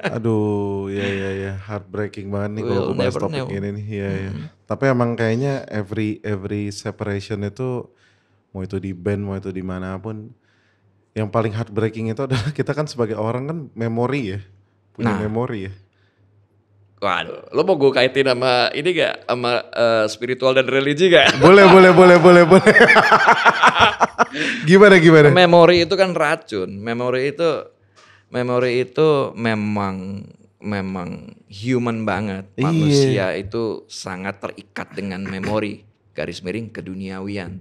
S1: Aduh, ya heartbreaking banget nih kalau bahas topik ini nih. Iya. Tapi emang kayaknya every separation itu, mau itu di band, mau itu dimanapun, yang paling heartbreaking itu adalah kita kan sebagai orang kan memori ya, punya memori ya.
S2: Waduh, lo mau gue kaitin sama ini gak? Sama spiritual dan religi gak?
S1: Boleh. Gimana?
S2: Memori itu kan racun. Memori itu memang human banget.
S1: Iya.
S2: Manusia itu sangat terikat dengan memori. Garis miring keduniawian.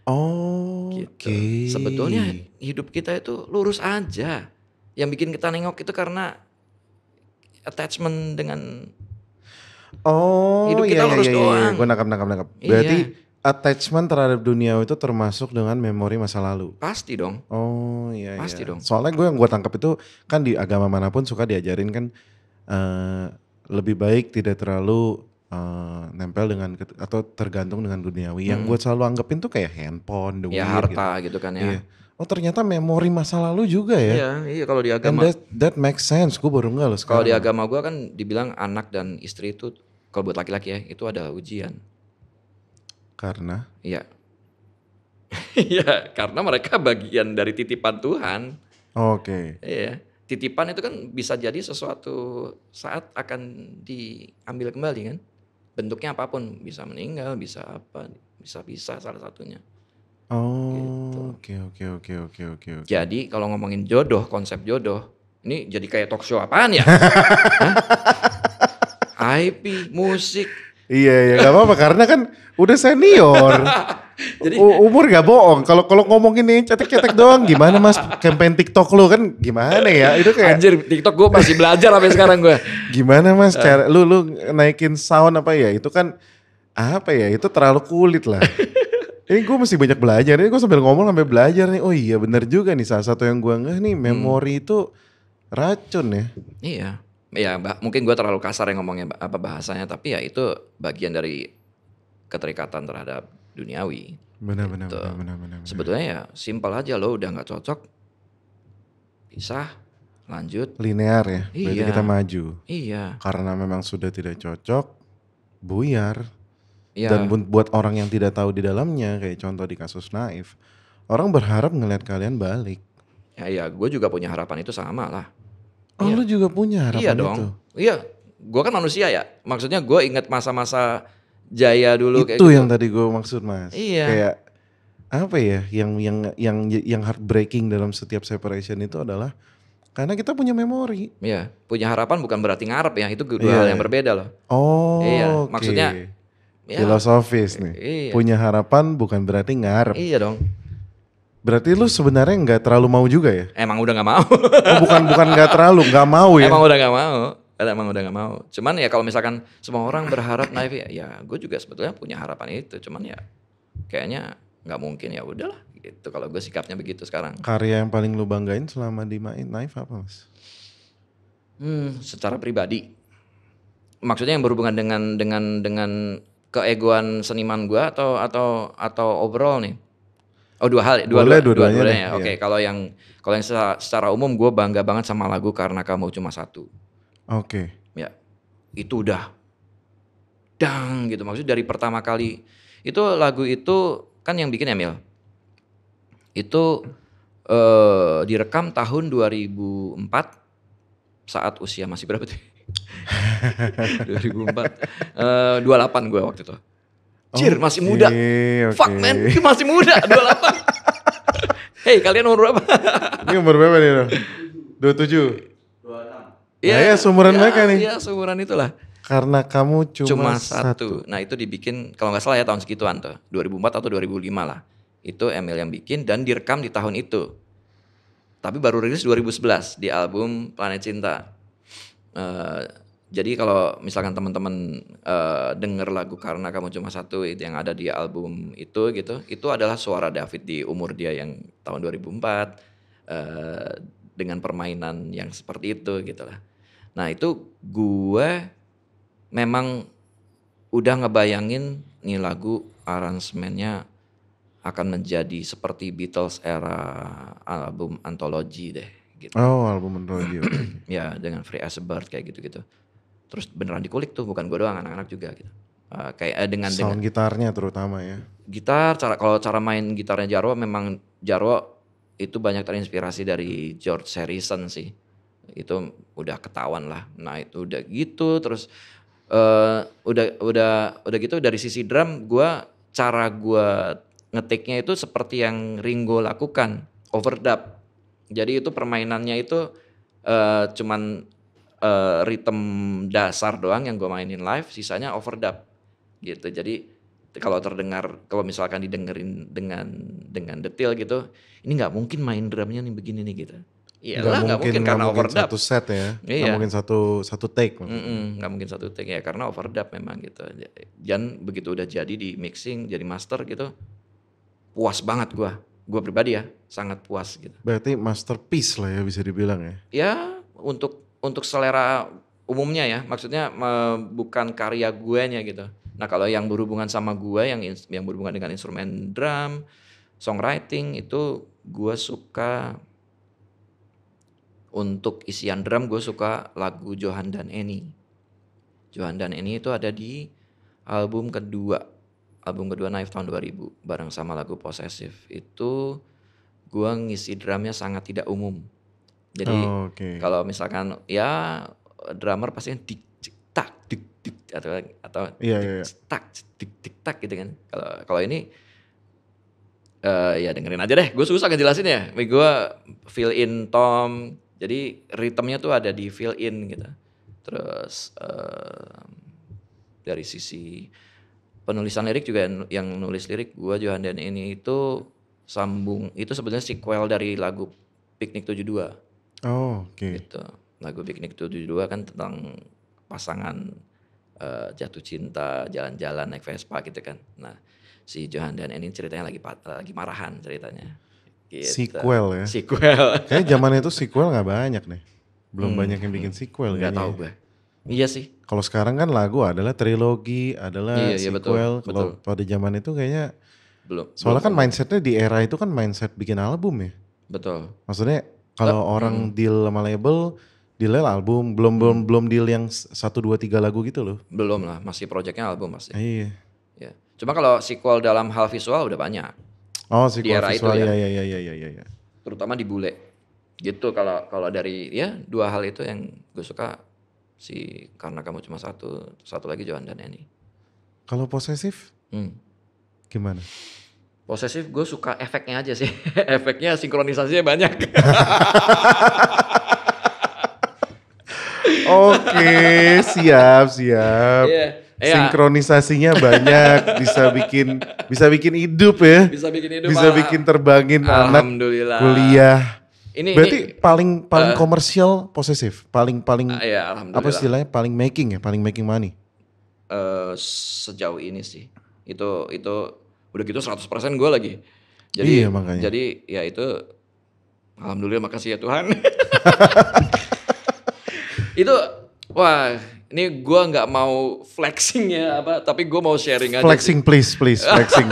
S1: Oh,
S2: Gitu.
S1: oke.
S2: Sebetulnya hidup kita itu lurus aja. Yang bikin kita nengok itu karena attachment dengan
S1: Oh,
S2: hidup kita lurus doang.
S1: Gue nangkap.
S2: Iya.
S1: Berarti attachment terhadap dunia itu termasuk dengan memori masa lalu.
S2: Pasti dong.
S1: Oh, iya.
S2: Pasti dong.
S1: Soalnya yang gue tangkap itu kan di agama manapun suka diajarin kan lebih baik tidak terlalu nempel dengan atau tergantung dengan duniawi. Yang gue selalu anggapin tuh kayak handphone, duit,
S2: Ya harta gitu kan ya.
S1: Iya. Oh ternyata memori masa lalu juga ya.
S2: Iya kalau di
S1: And
S2: agama.
S1: that makes sense. Gue baru enggak loh sekarang.
S2: Kalau di agama gue kan dibilang anak dan istri itu kalau buat laki-laki ya itu ada ujian.
S1: Karena?
S2: Iya. Iya karena mereka bagian dari titipan Tuhan.
S1: Oke.
S2: Iya. Titipan itu kan bisa jadi sesuatu saat akan diambil kembali kan. Bentuknya apapun, bisa meninggal, bisa apa, bisa salah satunya.
S1: Oh,
S2: Gitu.
S1: oke.
S2: Jadi kalau ngomongin jodoh, konsep jodoh, ini jadi kayak talk show apaan ya? IP, musik.
S1: Iya, gak apa-apa karena kan udah senior.
S2: Jadi
S1: Umur gak bohong. Kalau ngomongin nih cetek-cetek doang gimana mas? Campaign TikTok lu kan gimana ya? Itu kayak
S2: anjir TikTok gue masih belajar sampai sekarang gue.
S1: gimana mas? Cara lu naikin sound apa ya? Itu kan apa ya? Itu terlalu kulit lah. Ini gue mesti banyak belajar. Ini gue sambil ngomong sampai belajar nih. Oh iya benar juga nih salah satu yang gue ngeh nih memori itu racun ya.
S2: Iya. Ya mungkin gue terlalu kasar yang ngomongnya apa bahasanya. Tapi ya itu bagian dari keterikatan terhadap duniawi.
S1: Benar.
S2: Sebetulnya ya simpel aja lo udah gak cocok. Pisah. Lanjut.
S1: Linear ya. Berarti
S2: Iya.
S1: kita maju.
S2: Iya.
S1: Karena memang sudah tidak cocok. Buyar.
S2: Iya.
S1: Dan buat orang yang tidak tahu di dalamnya, kayak contoh di kasus Naif, orang berharap ngeliat kalian balik.
S2: Ya gue juga punya harapan itu sama lah.
S1: Oh
S2: Iya.
S1: lu juga punya harapan
S2: Iya dong.
S1: itu?
S2: Iya, gue kan manusia ya. Maksudnya gue inget masa-masa jaya dulu kayak
S1: Itu
S2: gitu.
S1: yang tadi gue maksud mas.
S2: Iya.
S1: Kayak apa ya, yang heartbreaking dalam setiap separation itu adalah karena kita punya memori.
S2: Iya, punya harapan bukan berarti ngarep ya. Itu dua hal yang berbeda loh.
S1: Oh,
S2: Iya,
S1: oke.
S2: maksudnya ya,
S1: filosofis nih.
S2: Iya.
S1: Punya harapan bukan berarti ngarep.
S2: Iya dong.
S1: Berarti lu sebenarnya nggak terlalu mau juga ya?
S2: Emang udah gak mau.
S1: Oh bukan nggak terlalu, nggak mau ya?
S2: Emang udah gak mau. Emang udah gak mau. Cuman ya kalau misalkan semua orang berharap Naif ya gue juga sebetulnya punya harapan itu. Cuman ya kayaknya gak mungkin ya udahlah gitu. Kalau gue sikapnya begitu sekarang.
S1: Karya yang paling lu banggain selama di Naif apa mas?
S2: Secara pribadi. Maksudnya yang berhubungan dengan keegoan seniman gue atau overall nih. Oh
S1: Boleh, dua-duanya deh,
S2: ya. Oke, kalau yang secara umum gue bangga banget sama lagu Karena Kamu Cuma Satu.
S1: Oke.
S2: Ya, itu udah dang gitu. Maksudnya dari pertama kali itu lagu itu kan yang bikin Emil. Itu direkam tahun 2004 saat usia masih berapa tuh? 2004. 28 gue waktu itu. Cir, masih muda.
S1: Okay.
S2: Fuck man, masih muda 28. Hey, kalian umur berapa?
S1: Ini umur berapa nih lo? 27? 26. Ya seumuran mereka nih.
S2: Iya, seumuran itulah.
S1: Karena Kamu Cuma Satu.
S2: Nah itu dibikin, kalau gak salah ya tahun segituan tuh. 2004 atau 2005 lah. Itu Emil yang bikin dan direkam di tahun itu. Tapi baru rilis 2011 di album Planet Cinta. Jadi kalau misalkan teman-teman denger lagu Karena Kamu Cuma Satu itu yang ada di album itu gitu, itu adalah suara David di umur dia yang tahun 2004 dengan permainan yang seperti itu gitu lah. Nah itu gue memang udah ngebayangin nih lagu aransemennya akan menjadi seperti Beatles era album Anthology deh gitu.
S1: Oh album Anthology.
S2: Ya dengan Free as a Bird kayak gitu-gitu. Terus beneran dikulik tuh, bukan gue doang, anak-anak juga gitu. Kayak dengan
S1: sound gitarnya terutama ya.
S2: Gitar, kalau cara main gitarnya Jarwo memang Jarwo itu banyak terinspirasi dari George Harrison sih. Itu udah ketahuan lah. Nah itu udah gitu terus udah gitu dari sisi drum cara gua ngetiknya itu seperti yang Ringo lakukan, overdub. Jadi itu permainannya itu cuman rhythm dasar doang yang gua mainin live, sisanya overdub gitu. Jadi kalau misalkan didengerin dengan detail gitu, ini nggak mungkin main drumnya nih begini nih gitu. Iyalah nggak mungkin
S1: Nggak
S2: karena
S1: mungkin
S2: overdub.
S1: satu set ya, nggak
S2: Iya.
S1: mungkin satu take maksudnya.
S2: Nggak mungkin satu take ya karena overdub memang gitu. Dan begitu udah jadi di mixing, jadi master gitu, puas banget gua pribadi ya, sangat puas gitu.
S1: Berarti masterpiece lah ya bisa dibilang ya.
S2: Ya untuk selera umumnya ya, maksudnya bukan karya guanya gitu. Nah kalau yang berhubungan sama gua, yang berhubungan dengan instrumen drum, songwriting itu gua suka. Untuk isian drum gue suka lagu Johan dan Eni. Johan dan Eni itu ada di album kedua. Album kedua Knife tahun 2000 bareng sama lagu Possessive. Itu gue ngisi drumnya sangat tidak umum. Jadi
S1: Oke.
S2: kalau misalkan ya drummer pasti dik dik tak dik dik atau
S1: Iya,
S2: dik
S1: iya, iya.
S2: dik tak gitu kan. Kalau ini ya dengerin aja deh. Gue susah ngejelasin ya. Gue fill in tom. Jadi ritmenya tuh ada di fill in gitu. Terus dari sisi penulisan lirik juga yang nulis lirik gue Johan dan ini itu itu sebenarnya sequel dari lagu Piknik 72
S1: Oh, oke.
S2: gitu. Lagu Piknik 72 kan tentang pasangan jatuh cinta, jalan-jalan naik Vespa gitu kan. Nah, si Johan dan ini ceritanya lagi marahan ceritanya. Gitu.
S1: Sequel ya.
S2: Sequel.
S1: Kayaknya zaman itu sequel nggak banyak nih. Belum banyak yang bikin sequel
S2: Nggak tahu
S1: kayaknya.
S2: gue. Iya sih.
S1: Kalau sekarang kan lagu adalah trilogi, adalah
S2: Iya betul,
S1: sequel.
S2: betul.
S1: Kalau pada zaman itu kayaknya,
S2: Belum.
S1: soalnya kan
S2: belum.
S1: mindsetnya di era itu kan mindset bikin album ya.
S2: Betul.
S1: Maksudnya kalau orang deal sama label, deal album, belum deal yang 1, 2, 3 lagu gitu loh.
S2: Belum lah, masih projectnya album pasti.
S1: Iya.
S2: Ya. Cuma kalau sequel dalam hal visual udah banyak.
S1: Oh,
S2: Di
S1: sequel
S2: era itu
S1: visual,
S2: ya.
S1: ya.
S2: Terutama di bule. Gitu kalau dari ya dua hal itu yang gue suka Karena Kamu Cuma Satu lagi Johan dan Eni.
S1: Kalau posesif gimana?
S2: Posesif gue suka efeknya aja sih. Efeknya sinkronisasinya banyak.
S1: Oke, siap.
S2: Iya.
S1: Sinkronisasinya banyak, bisa bikin hidup ya.
S2: Bisa bikin hidup.
S1: Bisa bikin terbangin anak
S2: Alhamdulillah.
S1: kuliah. Berarti
S2: Ini
S1: paling komersial posesif, paling
S2: ya
S1: apa
S2: alhamdulillah.
S1: istilahnya, paling making money.
S2: Sejauh ini sih. Itu udah gitu 100% gue lagi. Jadi
S1: Iya, makanya.
S2: Jadi ya itu alhamdulillah, makasih ya Tuhan. Itu wah, ini gue nggak mau flexing ya tapi gue mau sharing aja.
S1: Flexing please, flexing.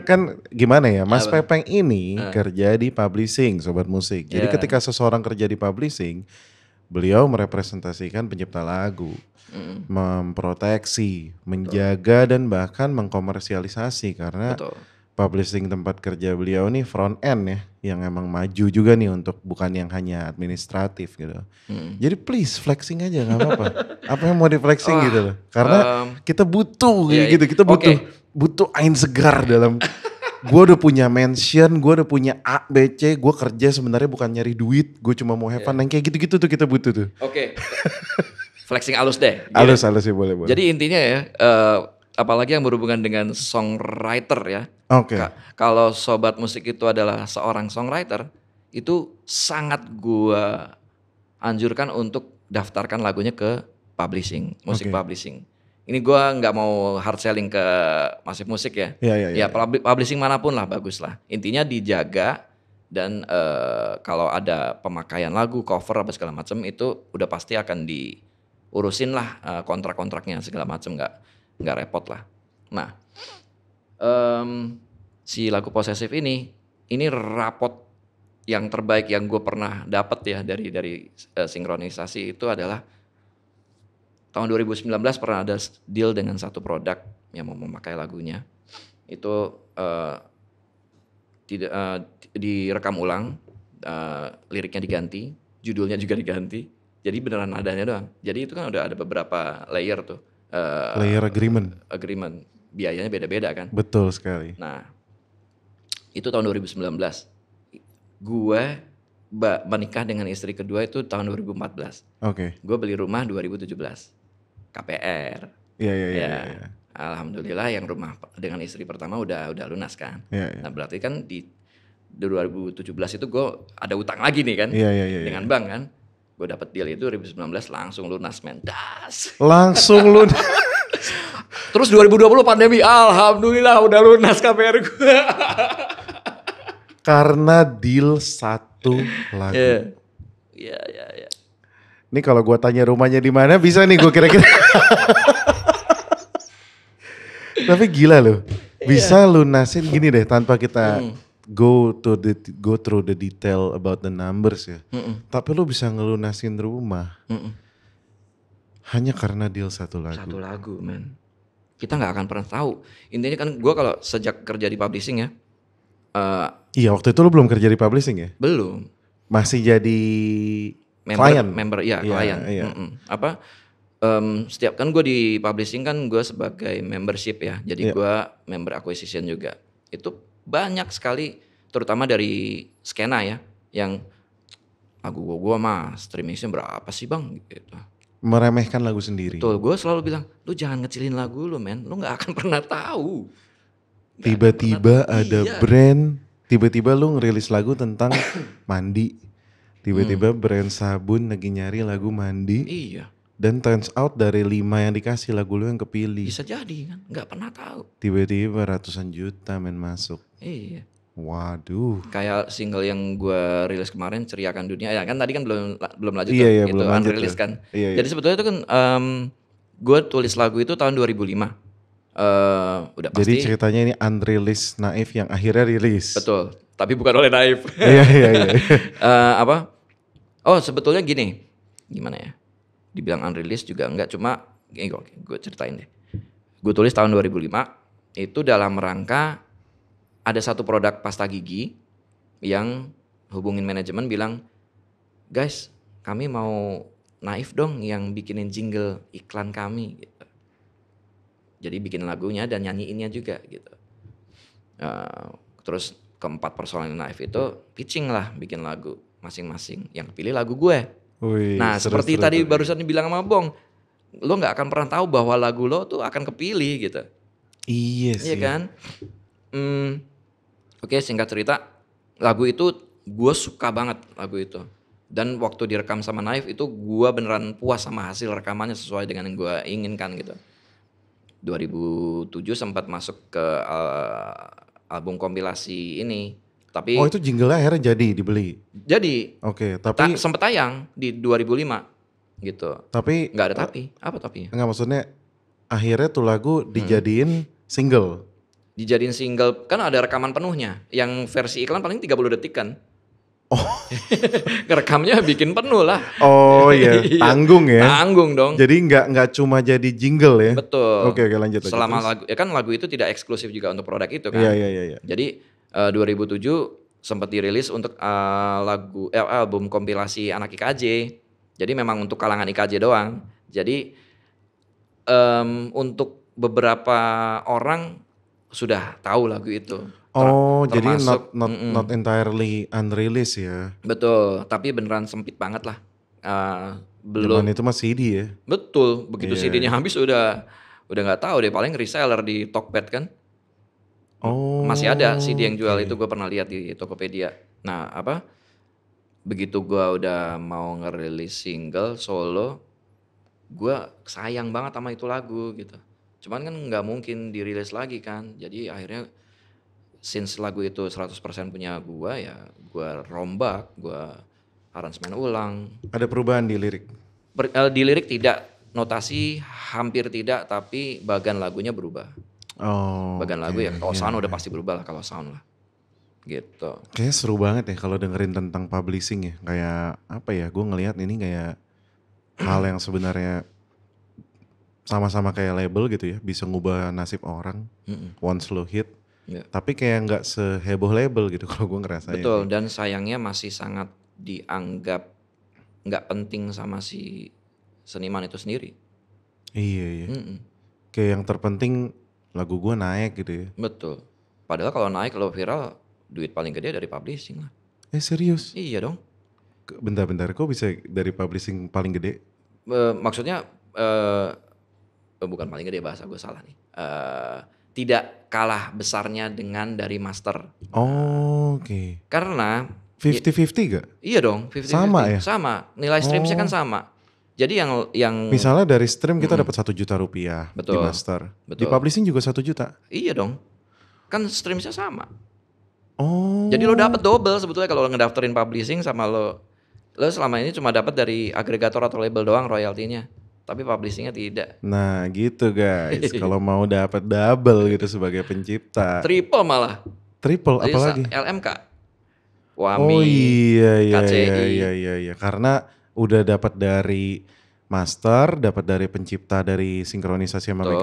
S1: kan gimana ya, Mas Pepeng ini kerja di publishing, sobat musik. Jadi ketika seseorang kerja di publishing, beliau merepresentasikan pencipta lagu, memproteksi, menjaga dan bahkan mengkomersialisasi karena
S2: Betul.
S1: publishing tempat kerja beliau nih front end ya, yang emang maju juga nih untuk bukan yang hanya administratif gitu. Jadi please flexing aja nggak apa-apa. Apa yang mau di flexing gitu loh. Karena kita butuh
S2: iya,
S1: gitu, kita
S2: oke.
S1: butuh ain segar dalam. Gue udah punya mention, gue udah punya A, B, C, gue kerja sebenarnya bukan nyari duit, gue cuma mau have fun. Yang kayak gitu-gitu tuh kita butuh tuh.
S2: Oke. Flexing alus deh. Gini.
S1: Alus ya boleh.
S2: Jadi intinya ya, apalagi yang berhubungan dengan songwriter ya.
S1: Oke.
S2: Kalau sobat musik itu adalah seorang songwriter, itu sangat gua anjurkan untuk daftarkan lagunya ke publishing, musik publishing. Ini gua nggak mau hard selling ke masif musik ya.
S1: Iya.
S2: Publishing manapun lah bagus lah. Intinya dijaga dan kalau ada pemakaian lagu, cover apa segala macam itu udah pasti akan diurusin lah kontrak-kontraknya segala macam, nggak repot lah. Nah, si lagu Possessive ini rapot yang terbaik yang gue pernah dapat ya dari sinkronisasi itu adalah tahun 2019 pernah ada deal dengan satu produk yang mau memakai lagunya. Itu direkam ulang, liriknya diganti, judulnya juga diganti. Jadi beneran nadanya doang. Jadi itu kan udah ada beberapa layer tuh.
S1: Layer agreement.
S2: Agreement. Biayanya beda-beda kan.
S1: Betul sekali.
S2: Nah, itu tahun 2019. Gue menikah dengan istri kedua itu tahun 2014.
S1: Oke.
S2: Gue beli rumah 2017. KPR.
S1: Iya.
S2: Ya. Alhamdulillah yang rumah dengan istri pertama udah lunas kan.
S1: Iya.
S2: Nah, berarti kan di 2017 itu gue ada utang lagi nih kan.
S1: Iya.
S2: Dengan bank kan. Gue dapet deal itu 2019 langsung lunas men. Das.
S1: Langsung lunas.
S2: Terus 2020 pandemi, alhamdulillah udah lunas KPR gue.
S1: Karena deal satu lagu.
S2: Iya.
S1: Ini kalau gue tanya rumahnya di mana bisa nih gue kira-kira. Tapi gila loh, bisa lunasin gini deh tanpa kita go through the detail about the numbers ya. Tapi lu bisa ngelunasin rumah hanya karena deal satu lagu.
S2: Satu lagu men. Kita nggak akan pernah tahu. Intinya kan gue kalau sejak kerja di publishing ya.
S1: Iya waktu itu lu belum kerja di publishing ya?
S2: Belum.
S1: Masih jadi klien?
S2: Member, iya klien.
S1: Iya.
S2: Setiap kan gue di publishing kan gue sebagai membership ya. Jadi gue member acquisition juga. Itu banyak sekali terutama dari skena ya. Yang lagu gue mah streamingnya berapa sih bang gitu.
S1: Meremehkan lagu sendiri.
S2: Betul, gue selalu bilang, lu jangan ngecilin lagu lu men, lu gak akan pernah tahu.
S1: Tiba-tiba ada brand, tiba-tiba lu ngerilis lagu tentang mandi. Tiba-tiba brand sabun lagi nyari lagu mandi.
S2: Iya.
S1: Dan turns out dari 5 yang dikasih lagu lu yang kepilih.
S2: Bisa jadi kan, gak pernah tahu.
S1: Tiba-tiba ratusan juta men masuk.
S2: Iya.
S1: Waduh.
S2: Kayak single yang gue rilis kemarin Ceriakan Dunia ya kan tadi kan belum lanjut
S1: iya,
S2: tuh,
S1: belum
S2: itu
S1: lanjut
S2: unreleased kan.
S1: Iya.
S2: Jadi sebetulnya itu kan gue tulis lagu itu tahun 2005. Udah pasti.
S1: Jadi ceritanya ini unreleased Naif yang akhirnya rilis.
S2: Betul, tapi bukan oleh Naif.
S1: Iya.
S2: Oh sebetulnya gini, gimana ya? Dibilang unreleased juga enggak, cuma gue ceritain deh. Gue tulis tahun 2005 itu dalam rangka ada satu produk pasta gigi yang hubungin manajemen bilang, guys kami mau Naif dong yang bikinin jingle iklan kami gitu. Jadi bikin lagunya dan nyanyiinnya juga gitu. Terus keempat personel Naif itu pitching lah bikin lagu masing-masing. Yang pilih lagu gue.
S1: Wih,
S2: Nah seperti tadi barusan dibilang sama Bong, lo gak akan pernah tahu bahwa lagu lo tuh akan kepilih gitu.
S1: Iya sih.
S2: Iya kan? Oke, singkat cerita, lagu itu gue suka banget lagu itu. Dan waktu direkam sama Naif itu gue beneran puas sama hasil rekamannya sesuai dengan yang gue inginkan gitu. 2007 sempat masuk ke album kompilasi ini. Tapi
S1: itu jingle akhirnya jadi dibeli?
S2: Jadi.
S1: Oke, tapi
S2: sempat tayang di 2005 gitu.
S1: Tapi
S2: nggak ada tapi. Apa tapinya?
S1: Enggak, maksudnya akhirnya tuh lagu dijadiin single.
S2: Dijadiin single, kan ada rekaman penuhnya. Yang versi iklan paling 30 detik kan.
S1: Oh.
S2: Rekamnya bikin penuh lah.
S1: Oh iya, tanggung ya.
S2: Tanggung dong.
S1: Jadi nggak cuma jadi jingle ya.
S2: Betul.
S1: Oke, lanjut.
S2: Selama lagu, ya kan lagu itu tidak eksklusif juga untuk produk itu kan.
S1: Iya.
S2: Jadi 2007 sempat dirilis untuk album kompilasi anak IKJ. Jadi memang untuk kalangan IKJ doang. Jadi untuk beberapa orang sudah tahu lagu itu.
S1: Jadi not entirely unreleased ya.
S2: Betul, tapi beneran sempit banget lah. Belum.
S1: Zaman itu mah CD ya.
S2: Betul, begitu CD-nya habis udah nggak tahu deh, paling reseller di Tokped kan. Masih ada CD yang jual itu, gue pernah lihat di Tokopedia. Nah begitu gue udah mau ngerilis single solo, gue sayang banget sama itu lagu gitu. Cuman kan nggak mungkin dirilis lagi kan. Jadi akhirnya since lagu itu 100% punya gue, ya gue rombak, gue aransemen ulang.
S1: Ada perubahan di lirik?
S2: Di lirik tidak, notasi hampir tidak, tapi bagian lagunya berubah. Bagian lagu ya kalau sound udah pasti berubah lah, kalau sound lah. Gitu.
S1: Kayaknya seru banget ya kalau dengerin tentang publishing ya. Kayak apa ya, gue ngelihat ini kayak hal yang sebenarnya sama-sama kayak label gitu ya, bisa ngubah nasib orang once lo hit. Tapi kayak nggak seheboh label gitu kalau gue ngerasain.
S2: Betul, dan sayangnya masih sangat dianggap nggak penting sama si seniman itu sendiri.
S1: Iya, iya.
S2: Mm-mm.
S1: Kayak yang terpenting lagu gue naik gitu ya.
S2: Betul. Padahal kalau naik, kalau viral, duit paling gede dari publishing lah.
S1: Serius?
S2: Iya dong.
S1: Bentar-bentar, kok bisa dari publishing paling gede?
S2: Maksudnya bukan paling gede, bahasa gue salah nih. Tidak kalah besarnya dengan dari master.
S1: Oh, oke.
S2: Karena
S1: 50-50 gak?
S2: iya dong,
S1: Sama
S2: 50-50.
S1: ya?
S2: Sama. Nilai streamsnya kan
S1: Oh,
S2: sama. Jadi yang
S1: misalnya dari stream kita
S2: Mm-mm.
S1: dapat 1 juta rupiah di
S2: Betul,
S1: master. Di
S2: betul.
S1: publishing juga 1 juta.
S2: Iya dong. Kan streamsnya sama. Jadi lo
S1: Oh,
S2: dapat double sebetulnya kalau lo ngedaftarin publishing sama lo selama ini cuma dapat dari agregator atau label doang royaltinya. Tapi publishingnya tidak.
S1: nah gitu guys. Kalau mau dapat double gitu sebagai pencipta,
S2: Triple malah.
S1: triple
S2: Jadi
S1: apalagi?
S2: LMK,
S1: Oh
S2: WAMI,
S1: iya iya iya
S2: KCI.
S1: iya iya iya. Karena udah dapat dari master, dapat dari pencipta dari sinkronisasi sama
S2: Betul.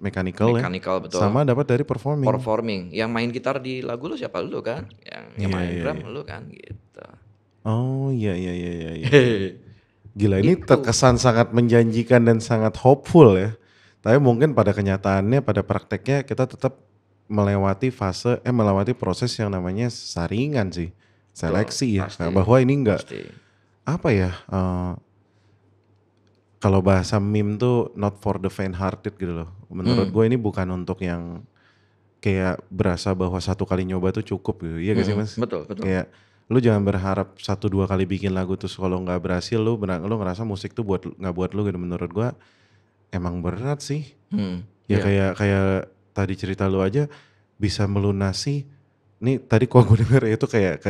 S1: mechanical ya.
S2: Mechanical, betul.
S1: Sama dapat dari performing.
S2: Performing. Yang main gitar di lagu lu siapa? Lu kan? Yang
S1: Iya
S2: main
S1: iya
S2: drum
S1: iya.
S2: lu kan gitu.
S1: Oh iya iya iya iya. Iya. Gila ini
S2: Itu.
S1: terkesan sangat menjanjikan dan sangat hopeful ya. Tapi mungkin pada kenyataannya, pada prakteknya kita tetap melewati proses yang namanya saringan sih,
S2: Betul,
S1: seleksi ya.
S2: pasti.
S1: Nah, bahwa ini enggak
S2: Pasti.
S1: apa ya, kalau bahasa meme tuh not for the faint hearted gitu loh. Menurut gue ini bukan untuk yang kayak berasa bahwa satu kali nyoba tuh cukup gitu. Iya gak sih mas?
S2: Betul, betul.
S1: Kayak lu jangan berharap 1-2 kali bikin lagu terus kalau nggak berhasil lu ngerasa musik tuh nggak buat lu gitu. Menurut gua emang berat sih. Ya
S2: Iya.
S1: kayak tadi cerita lu aja bisa melunasi. Nih tadi kok gue denger itu kayak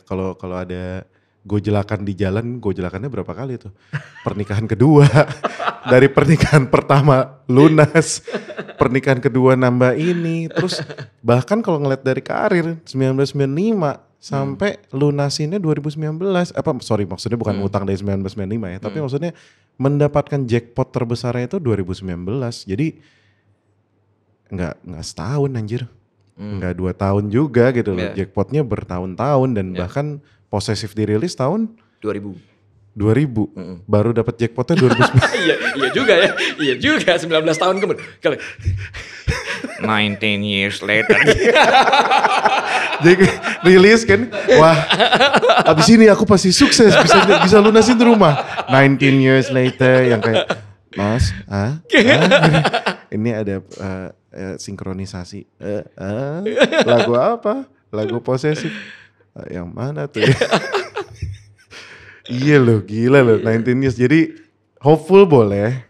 S1: kalau ada gojelakan di jalan, gojelakannya berapa kali tuh? Pernikahan kedua. Dari pernikahan pertama lunas, pernikahan kedua nambah ini, terus bahkan kalau ngeliat dari karir 1995 sampai lunasinnya 2019, maksudnya bukan utang dari 1995 ya, tapi maksudnya mendapatkan jackpot terbesarnya itu 2019, jadi nggak setahun anjir, nggak 2 tahun juga gitu loh,
S2: Iya.
S1: jackpotnya bertahun-tahun dan
S2: Iya.
S1: bahkan posesif dirilis tahun
S2: 2000.
S1: 2000, baru dapat jackpotnya 2009.
S2: Iya juga ya. Iya juga 19 tahun kemudian. 19 years later.
S1: Jadi rilis kan, wah abis ini aku pasti sukses bisa lunasin rumah. 19 years later yang kayak, mas, ini ada sinkronisasi, lagu apa? Lagu posesif, yang mana tuh? Iya loh, gila loh, 19 years. Jadi hopeful boleh,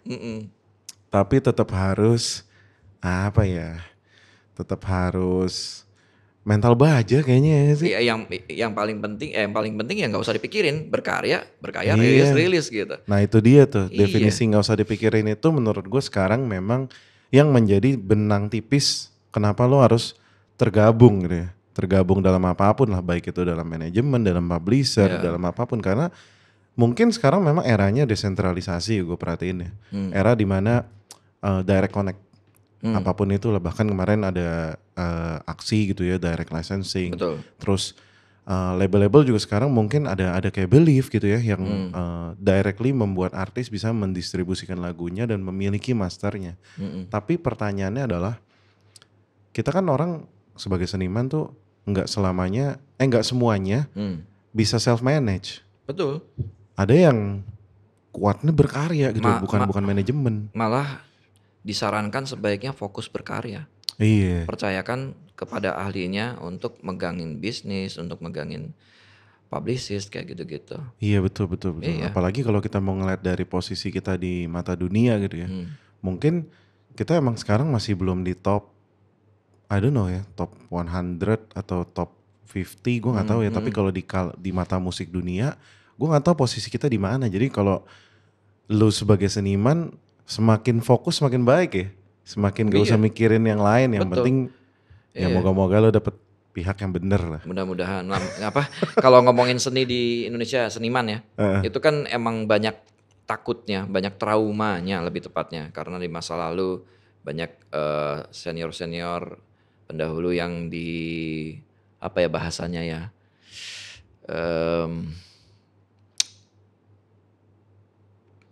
S1: tapi tetap harus apa ya? Tetap harus mental baja kayaknya ya sih.
S2: Iya, yang paling penting ya nggak usah dipikirin, berkarya
S1: Iya.
S2: rilis gitu.
S1: Nah itu dia tuh,
S2: Iya.
S1: definisi nggak usah dipikirin itu menurut gue sekarang memang yang menjadi benang tipis kenapa lo harus tergabung gitu ya. Tergabung dalam apapun lah, baik itu dalam manajemen, dalam publisher, dalam apapun. Karena mungkin sekarang memang eranya desentralisasi gue perhatiin ya. Era dimana direct connect, apapun itu lah. Bahkan kemarin ada aksi gitu ya, direct licensing.
S2: Betul.
S1: Terus label-label juga sekarang mungkin ada kayak Believe gitu ya yang directly membuat artis bisa mendistribusikan lagunya dan memiliki masternya. Tapi pertanyaannya adalah kita kan orang sebagai seniman tuh nggak semuanya bisa self manage.
S2: Betul.
S1: Ada yang kuatnya berkarya gitu, bukan manajemen.
S2: Malah disarankan sebaiknya fokus berkarya.
S1: Iya.
S2: Percayakan kepada ahlinya untuk megangin bisnis, untuk megangin publicist kayak gitu-gitu.
S1: Iya betul.
S2: Iya.
S1: Apalagi kalau kita mau ngeliat dari posisi kita di mata dunia gitu ya. Mungkin kita emang sekarang masih belum di top, I don't know ya, top 100 atau top 50, gue nggak tahu ya. Tapi kalau di mata musik dunia, gue nggak tahu posisi kita di mana. Jadi kalau lu sebagai seniman semakin fokus semakin baik ya. Semakin gak usah mikirin yang lain. Yang penting ya moga-moga lu dapet pihak yang bener lah.
S2: Mudah-mudahan. Kalau ngomongin seni di Indonesia, seniman ya, itu kan emang banyak takutnya, banyak traumanya lebih tepatnya. Karena di masa lalu banyak senior-senior pendahulu yang apa ya bahasanya ya,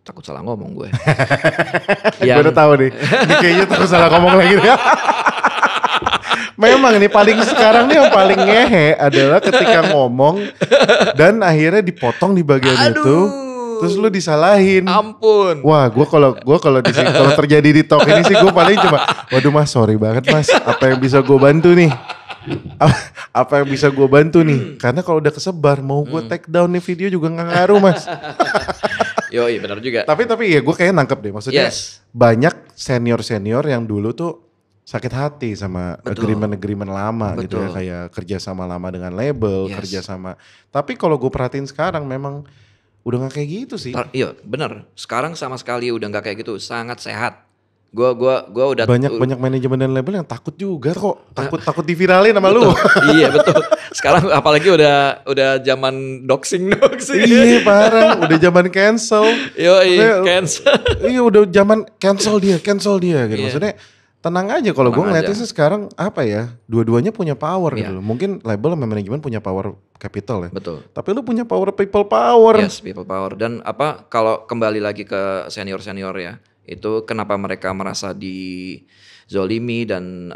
S2: takut salah ngomong gue.
S1: Gue udah tahu nih. Ini kayaknya takut salah ngomong lagi nih. Memang nih paling sekarang nih yang paling ngehe adalah ketika ngomong dan akhirnya dipotong di bagian itu, terus lu disalahin.
S2: Ampun.
S1: Wah, gue kalau di sini kalau terjadi di talk ini sih gue paling cuma, waduh mas, sorry banget mas, apa yang bisa gue bantu nih? Apa yang bisa gue bantu nih? Karena kalau udah kesebar, mau gue take down nih video juga nggak ngaruh mas.
S2: Yoi, benar juga.
S1: Tapi ya gue kayaknya nangkep deh, maksudnya banyak senior yang dulu tuh sakit hati sama agreement lama gitu ya, kayak kerja sama lama dengan label, kerja sama. Tapi kalau gue perhatiin sekarang memang udah gak kayak gitu sih.
S2: Iya benar. Sekarang sama sekali udah gak kayak gitu. Sangat sehat. Gua udah
S1: banyak manajemen dan label yang takut juga kok. Takut diviralin sama lu.
S2: Iya betul. Sekarang apalagi udah zaman doxing.
S1: Iya parah. Udah zaman cancel.
S2: Cancel.
S1: Iya udah zaman cancel dia gitu. Maksudnya tenang aja kalau gue ngeliatnya sih sekarang apa ya, dua-duanya punya power gitu loh. Mungkin label sama manajemen punya power capital ya.
S2: Betul.
S1: Tapi lu punya power people power.
S2: Yes, people power. Dan kalau kembali lagi ke senior-senior ya, itu kenapa mereka merasa dizolimi dan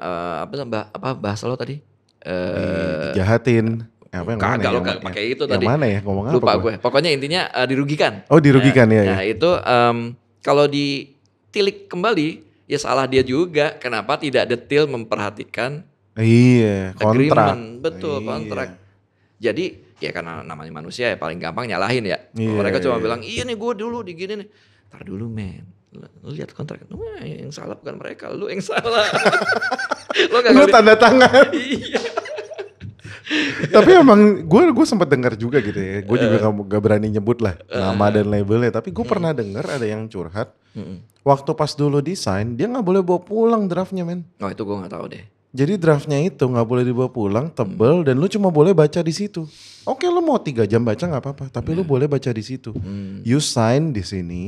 S2: bahasa lo tadi?
S1: Dijahatin. Apa yang
S2: kagak lo pakai itu tadi.
S1: Yang mana ya ngomong apa?
S2: Lupa gue. Pokoknya intinya dirugikan.
S1: Oh dirugikan ya.
S2: Nah itu kalau ditilik kembali, ya salah dia juga. Kenapa tidak detail memperhatikan
S1: kontrak.
S2: Betul, kontrak. Jadi ya karena namanya manusia ya paling gampang nyalahin ya. Mereka cuma bilang, iya nih gue dulu digini nih. Ntar dulu men, lu lihat kontrak. Wah, yang salah bukan mereka, lu yang salah.
S1: Lu tanda tangan.
S2: Iya.
S1: Tapi emang gue sempat dengar juga gitu ya. Gue juga gak berani nyebut lah nama dan labelnya. Tapi gue pernah dengar ada yang curhat. Waktu pas dulu desain dia gak boleh bawa pulang draftnya men.
S2: Oh itu gue gak tahu deh.
S1: Jadi draftnya itu gak boleh dibawa pulang, tebel dan lu cuma boleh baca di situ. Oke lu mau 3 jam baca gak apa-apa. Tapi lu boleh baca di situ. You sign di sini.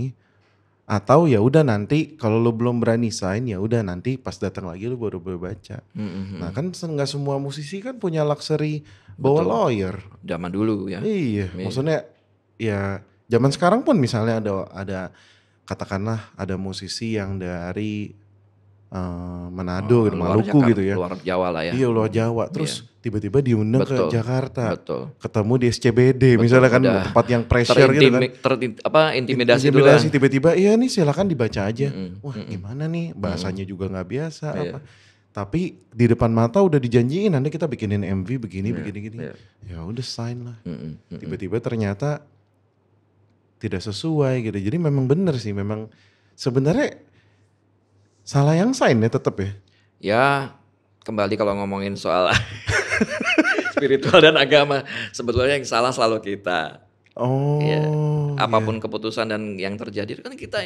S1: Atau ya udah nanti kalau lu belum berani sign ya udah nanti pas datang lagi lu baru boleh baca. Nah kan nggak semua musisi kan punya luxury bawa lawyer.
S2: Zaman dulu ya.
S1: Iya, maksudnya ya zaman sekarang pun misalnya ada katakanlah ada musisi yang dari Manado gitu, Maluku gitu ya.
S2: Luar Jawa lah ya.
S1: Iya luar Jawa. Terus tiba-tiba diundang ke Jakarta.
S2: Betul.
S1: Ketemu di SCBD misalnya kan tempat yang pressure gitu kan.
S2: Intimidasi dulu kan.
S1: Tiba-tiba iya nih silakan dibaca aja. Wah gimana nih bahasanya juga gak biasa apa. Tapi di depan mata udah dijanjiin nanti kita bikinin MV begini. Ya udah sign lah. Tiba-tiba ternyata tidak sesuai gitu. Jadi memang bener sih memang sebenarnya salah yang sign ya tetap ya?
S2: Ya kembali kalau ngomongin soal spiritual dan agama, sebetulnya yang salah selalu kita. Ya, apapun keputusan dan yang terjadi kan kita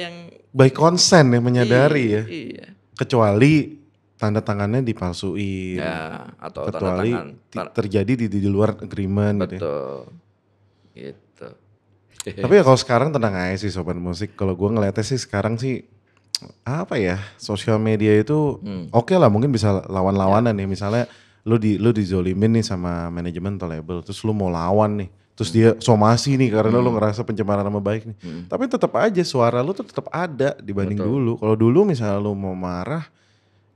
S2: yang
S1: by consent ya menyadari ya.
S2: Iya.
S1: Kecuali tanda tangannya dipalsuin.
S2: Ya, atau
S1: kecuali terjadi di luar agreement gitu.
S2: Betul. Gitu.
S1: Tapi ya kalau sekarang tenang aja sih sobat musik. Kalau gue ngeliatnya sih sekarang sih apa ya, sosial media itu oke lah mungkin bisa lawan-lawanan ya. Misalnya lu dizolimin nih sama manajemen atau label, terus lu mau lawan nih, terus dia somasi nih karena lu ngerasa pencemaran nama baik nih. Tapi tetap aja suara lu tuh tetap ada dibanding dulu. Kalau dulu misalnya lu mau marah,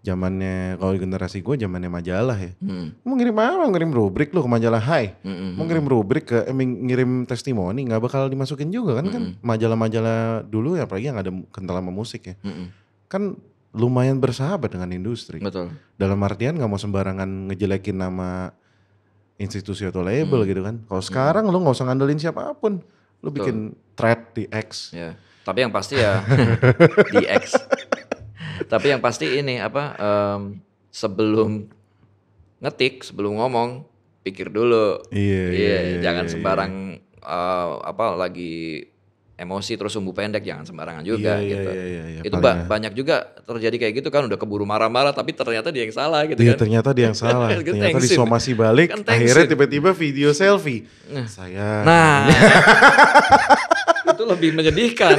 S1: zamannya kalau generasi gue zamannya majalah ya. Mau ngirim apa? Ngirim rubrik lu ke majalah Hai. Mau ngirim rubrik ke ngirim testimoni nggak bakal dimasukin juga kan. Kan majalah-majalah dulu ya apalagi yang ada kental sama musik ya. Kan lumayan bersahabat dengan industri.
S2: Betul.
S1: Dalam artian nggak mau sembarangan ngejelekin nama institusi atau label gitu kan. Kalau sekarang lu nggak usah ngandelin siapapun. Lu bikin thread di X.
S2: Ya. Tapi yang pasti ya di X. Tapi yang pasti ini sebelum ngetik, sebelum ngomong, pikir dulu. Iya, jangan sembarang lagi emosi terus sumbu pendek, jangan sembarangan juga gitu.
S1: Iya,
S2: itu banyak juga terjadi kayak gitu kan, udah keburu marah-marah tapi ternyata dia yang salah gitu kan.
S1: Iya, ternyata dia yang salah. Ternyata disomasi balik, akhirnya tiba-tiba video selfie.
S2: Nah. Itu lebih menyedihkan.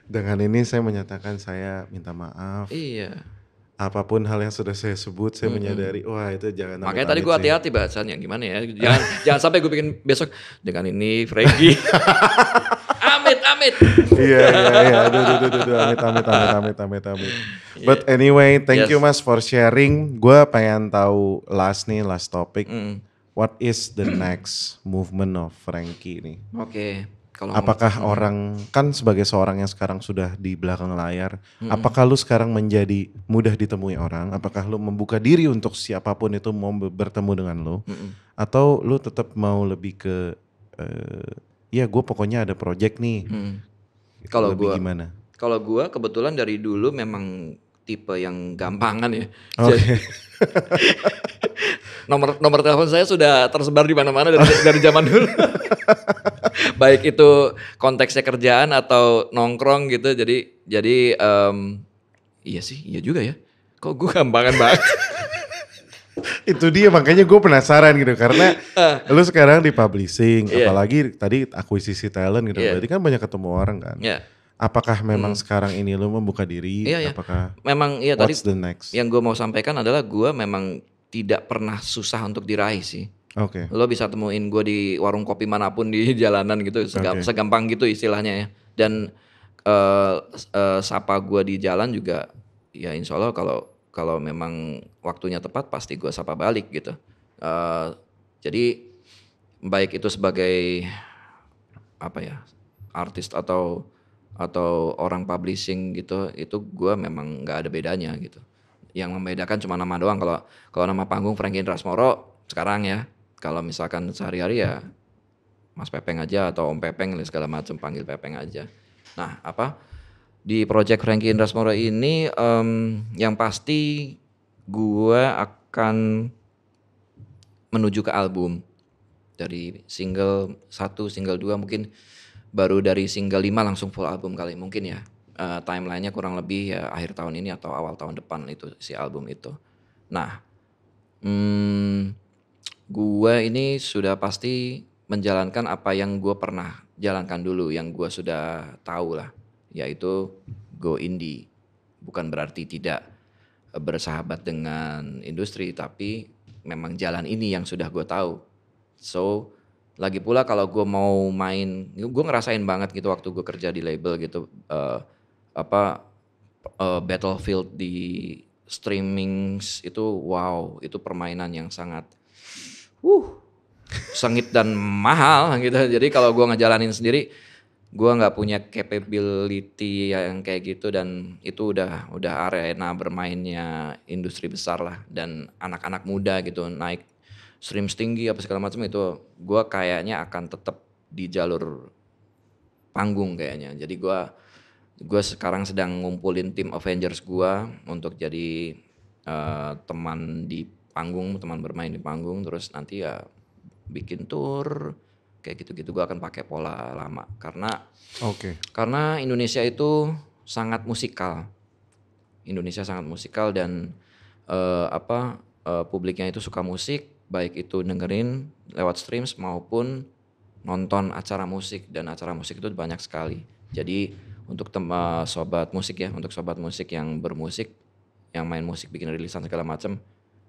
S1: Dengan ini saya menyatakan saya minta maaf.
S2: Iya.
S1: Apapun hal yang sudah saya sebut, saya menyadari, wah itu jangan.
S2: Makanya tadi gue hati-hati bacanya gimana ya. Jangan sampai gue bikin besok dengan ini Frankie. Amit. amit.
S1: Iya. Aduh, amit. But anyway, thank you Mas for sharing. Gue pengen tahu last topic. What is the next movement of Frankie nih?
S2: Oke.
S1: Apakah orang kan sebagai seorang yang sekarang sudah di belakang layar, apakah lu sekarang menjadi mudah ditemui orang? Apakah lu membuka diri untuk siapapun itu mau bertemu dengan lu? Atau lu tetap mau lebih ke ya gue pokoknya ada project nih.
S2: Kalau
S1: lebih
S2: gua
S1: gimana?
S2: Kalau gue kebetulan dari dulu memang tipe yang gampangan ya.
S1: Oke.
S2: Nomor telepon saya sudah tersebar di mana-mana dari zaman dulu. Baik itu konteksnya kerjaan atau nongkrong gitu. Jadi iya sih, iya juga ya. Kok gue gampangan banget.
S1: Itu dia makanya gue penasaran gitu karena lu sekarang di publishing, apalagi tadi akuisisi talent gitu. Berarti kan banyak ketemu orang kan. Apakah memang sekarang ini lu membuka diri? Apakah
S2: memang
S1: what's
S2: tadi
S1: the next?
S2: yang gue mau sampaikan adalah gue memang tidak pernah susah untuk diraih sih.
S1: Oke.
S2: Lo bisa temuin gue di warung kopi manapun di jalanan gitu, segampang gitu istilahnya ya. Dan sapa gue di jalan juga, ya insya Allah kalau memang waktunya tepat pasti gue sapa balik gitu. Jadi baik itu sebagai apa ya, artis atau orang publishing gitu, itu gue memang nggak ada bedanya gitu. Yang membedakan cuma nama doang. Kalau nama panggung Frankie Indrasmoro sekarang ya. Kalau misalkan sehari-hari ya Mas Pepeng aja atau Om Pepeng segala macam, panggil Pepeng aja. Nah di project Frankie Indrasmoro ini yang pasti gue akan menuju ke album. Dari single 1, single 2 mungkin baru dari single 5 langsung full album kali mungkin ya. Timelinenya kurang lebih ya akhir tahun ini atau awal tahun depan itu si album itu. Nah, gue ini sudah pasti menjalankan apa yang gue pernah jalankan dulu, yang gue sudah tahu lah, yaitu go indie. Bukan berarti tidak bersahabat dengan industri, tapi memang jalan ini yang sudah gue tahu. So, lagi pula kalau gue mau main, gue ngerasain banget gitu waktu gue kerja di label gitu, Battlefield di streaming itu wow, itu permainan yang sangat sengit dan mahal gitu. Jadi kalau gue ngejalanin sendiri, gue nggak punya capability yang kayak gitu, dan itu udah arena bermainnya industri besar lah, dan anak-anak muda gitu naik stream tinggi apa segala macam, itu gue kayaknya akan tetap di jalur panggung kayaknya. Jadi gue sekarang sedang ngumpulin tim Avengers gue untuk jadi teman di panggung, teman bermain di panggung, terus nanti ya bikin tour kayak gitu-gitu. Gue akan pakai pola lama karena Indonesia itu sangat musikal. Dan publiknya itu suka musik, baik itu dengerin lewat streams maupun nonton acara musik, dan acara musik itu banyak sekali. Jadi untuk sobat musik ya, untuk sobat musik yang bermusik, yang main musik, bikin rilisan segala macam,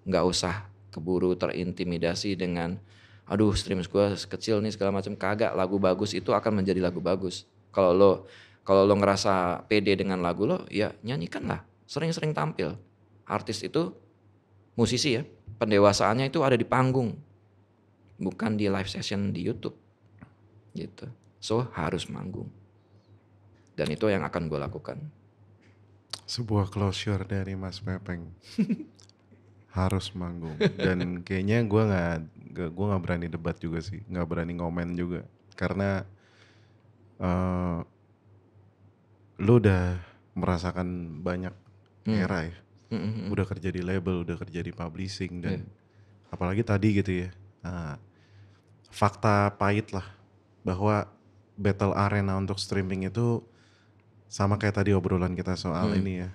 S2: nggak usah keburu terintimidasi dengan aduh streams gue kecil nih segala macam. Kagak, lagu bagus itu akan menjadi lagu bagus. Kalau lo ngerasa pede dengan lagu lo, ya nyanyikanlah, sering-sering tampil. Artis itu, musisi ya, pendewasaannya itu ada di panggung, bukan di live session di YouTube gitu. So harus manggung, dan itu yang akan gue lakukan.
S1: Sebuah closure dari Mas Pepeng. Harus manggung. Dan kayaknya gue nggak berani debat juga sih, nggak berani ngomen juga, karena lu udah merasakan banyak era ya. Udah kerja di label, udah kerja di publishing, dan apalagi tadi gitu ya, fakta pahit lah bahwa battle arena untuk streaming itu sama kayak tadi obrolan kita soal ini ya,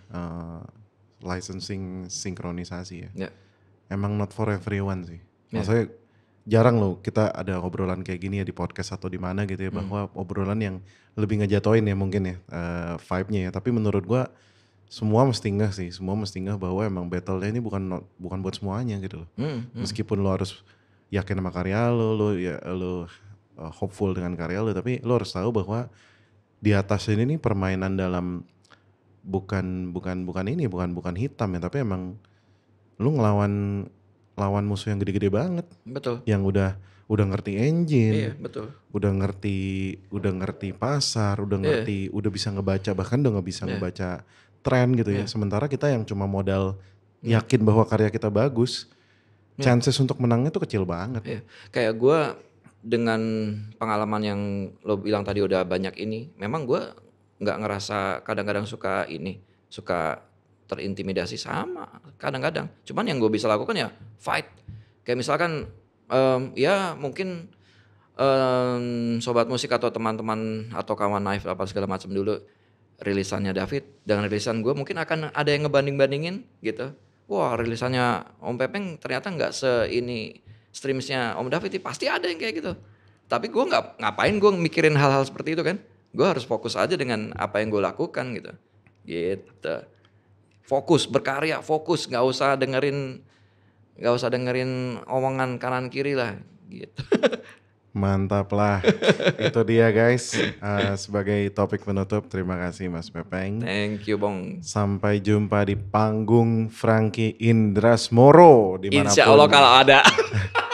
S1: licensing sinkronisasi ya. Emang not for everyone sih. Maksudnya jarang loh kita ada obrolan kayak gini ya di podcast atau di mana gitu ya, bahwa obrolan yang lebih ngejatoin ya mungkin ya vibe-nya ya. Tapi menurut gua semua mesti ngeh bahwa emang battle-nya ini bukan buat semuanya gitu loh. Meskipun lo harus yakin sama karya lo hopeful dengan karya lo, tapi lo harus tahu bahwa di atas ini nih permainan dalam bukan hitam ya, tapi emang lu lawan musuh yang gede-gede banget,
S2: Betul.
S1: yang udah ngerti engine,
S2: Iya, betul.
S1: udah ngerti pasar, udah
S2: Iya.
S1: ngerti, udah bisa ngebaca, bahkan udah bisa
S2: Iya.
S1: ngebaca tren gitu ya.
S2: Iya.
S1: Sementara kita yang cuma modal yakin bahwa karya kita bagus, chances untuk menangnya tuh kecil banget.
S2: Iya. Kayak gue dengan pengalaman yang lo bilang tadi udah banyak ini, memang gue nggak ngerasa kadang-kadang suka terintimidasi sama kadang-kadang. Cuman yang gue bisa lakukan ya fight. Kayak misalkan ya mungkin sobat musik atau teman-teman atau kawan Naif apa segala macam dulu rilisannya David dengan rilisan gue mungkin akan ada yang ngebanding-bandingin gitu. Wah, rilisannya Om Pepeng ternyata nggak ini streamsnya Om David, pasti ada yang kayak gitu. Tapi gue ngapain gue mikirin hal-hal seperti itu kan? Gue harus fokus aja dengan apa yang gue lakukan gitu. Gitu. Fokus berkarya, fokus, nggak usah dengerin omongan kanan kiri lah gitu.
S1: Mantap lah. Itu dia guys, sebagai topik penutup. Terima kasih Mas Pepeng.
S2: Thank you Bong.
S1: Sampai jumpa di panggung Frankie Indrasmoro dimanapun.
S2: Insya Allah kalau ada.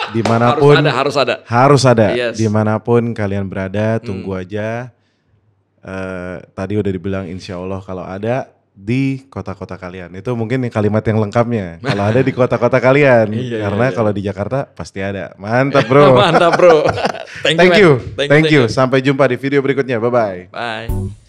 S1: Dimanapun harus ada.
S2: Yes.
S1: Dimanapun kalian berada, tunggu aja. Tadi udah dibilang insya Allah kalau ada di kota-kota kalian. Itu mungkin kalimat yang lengkapnya. Kalau ada di kota-kota kalian. Karena kalau di Jakarta pasti ada. Mantap bro.
S2: Mantap bro.
S1: Thank you. Sampai jumpa di video berikutnya. Bye-bye.
S2: Bye.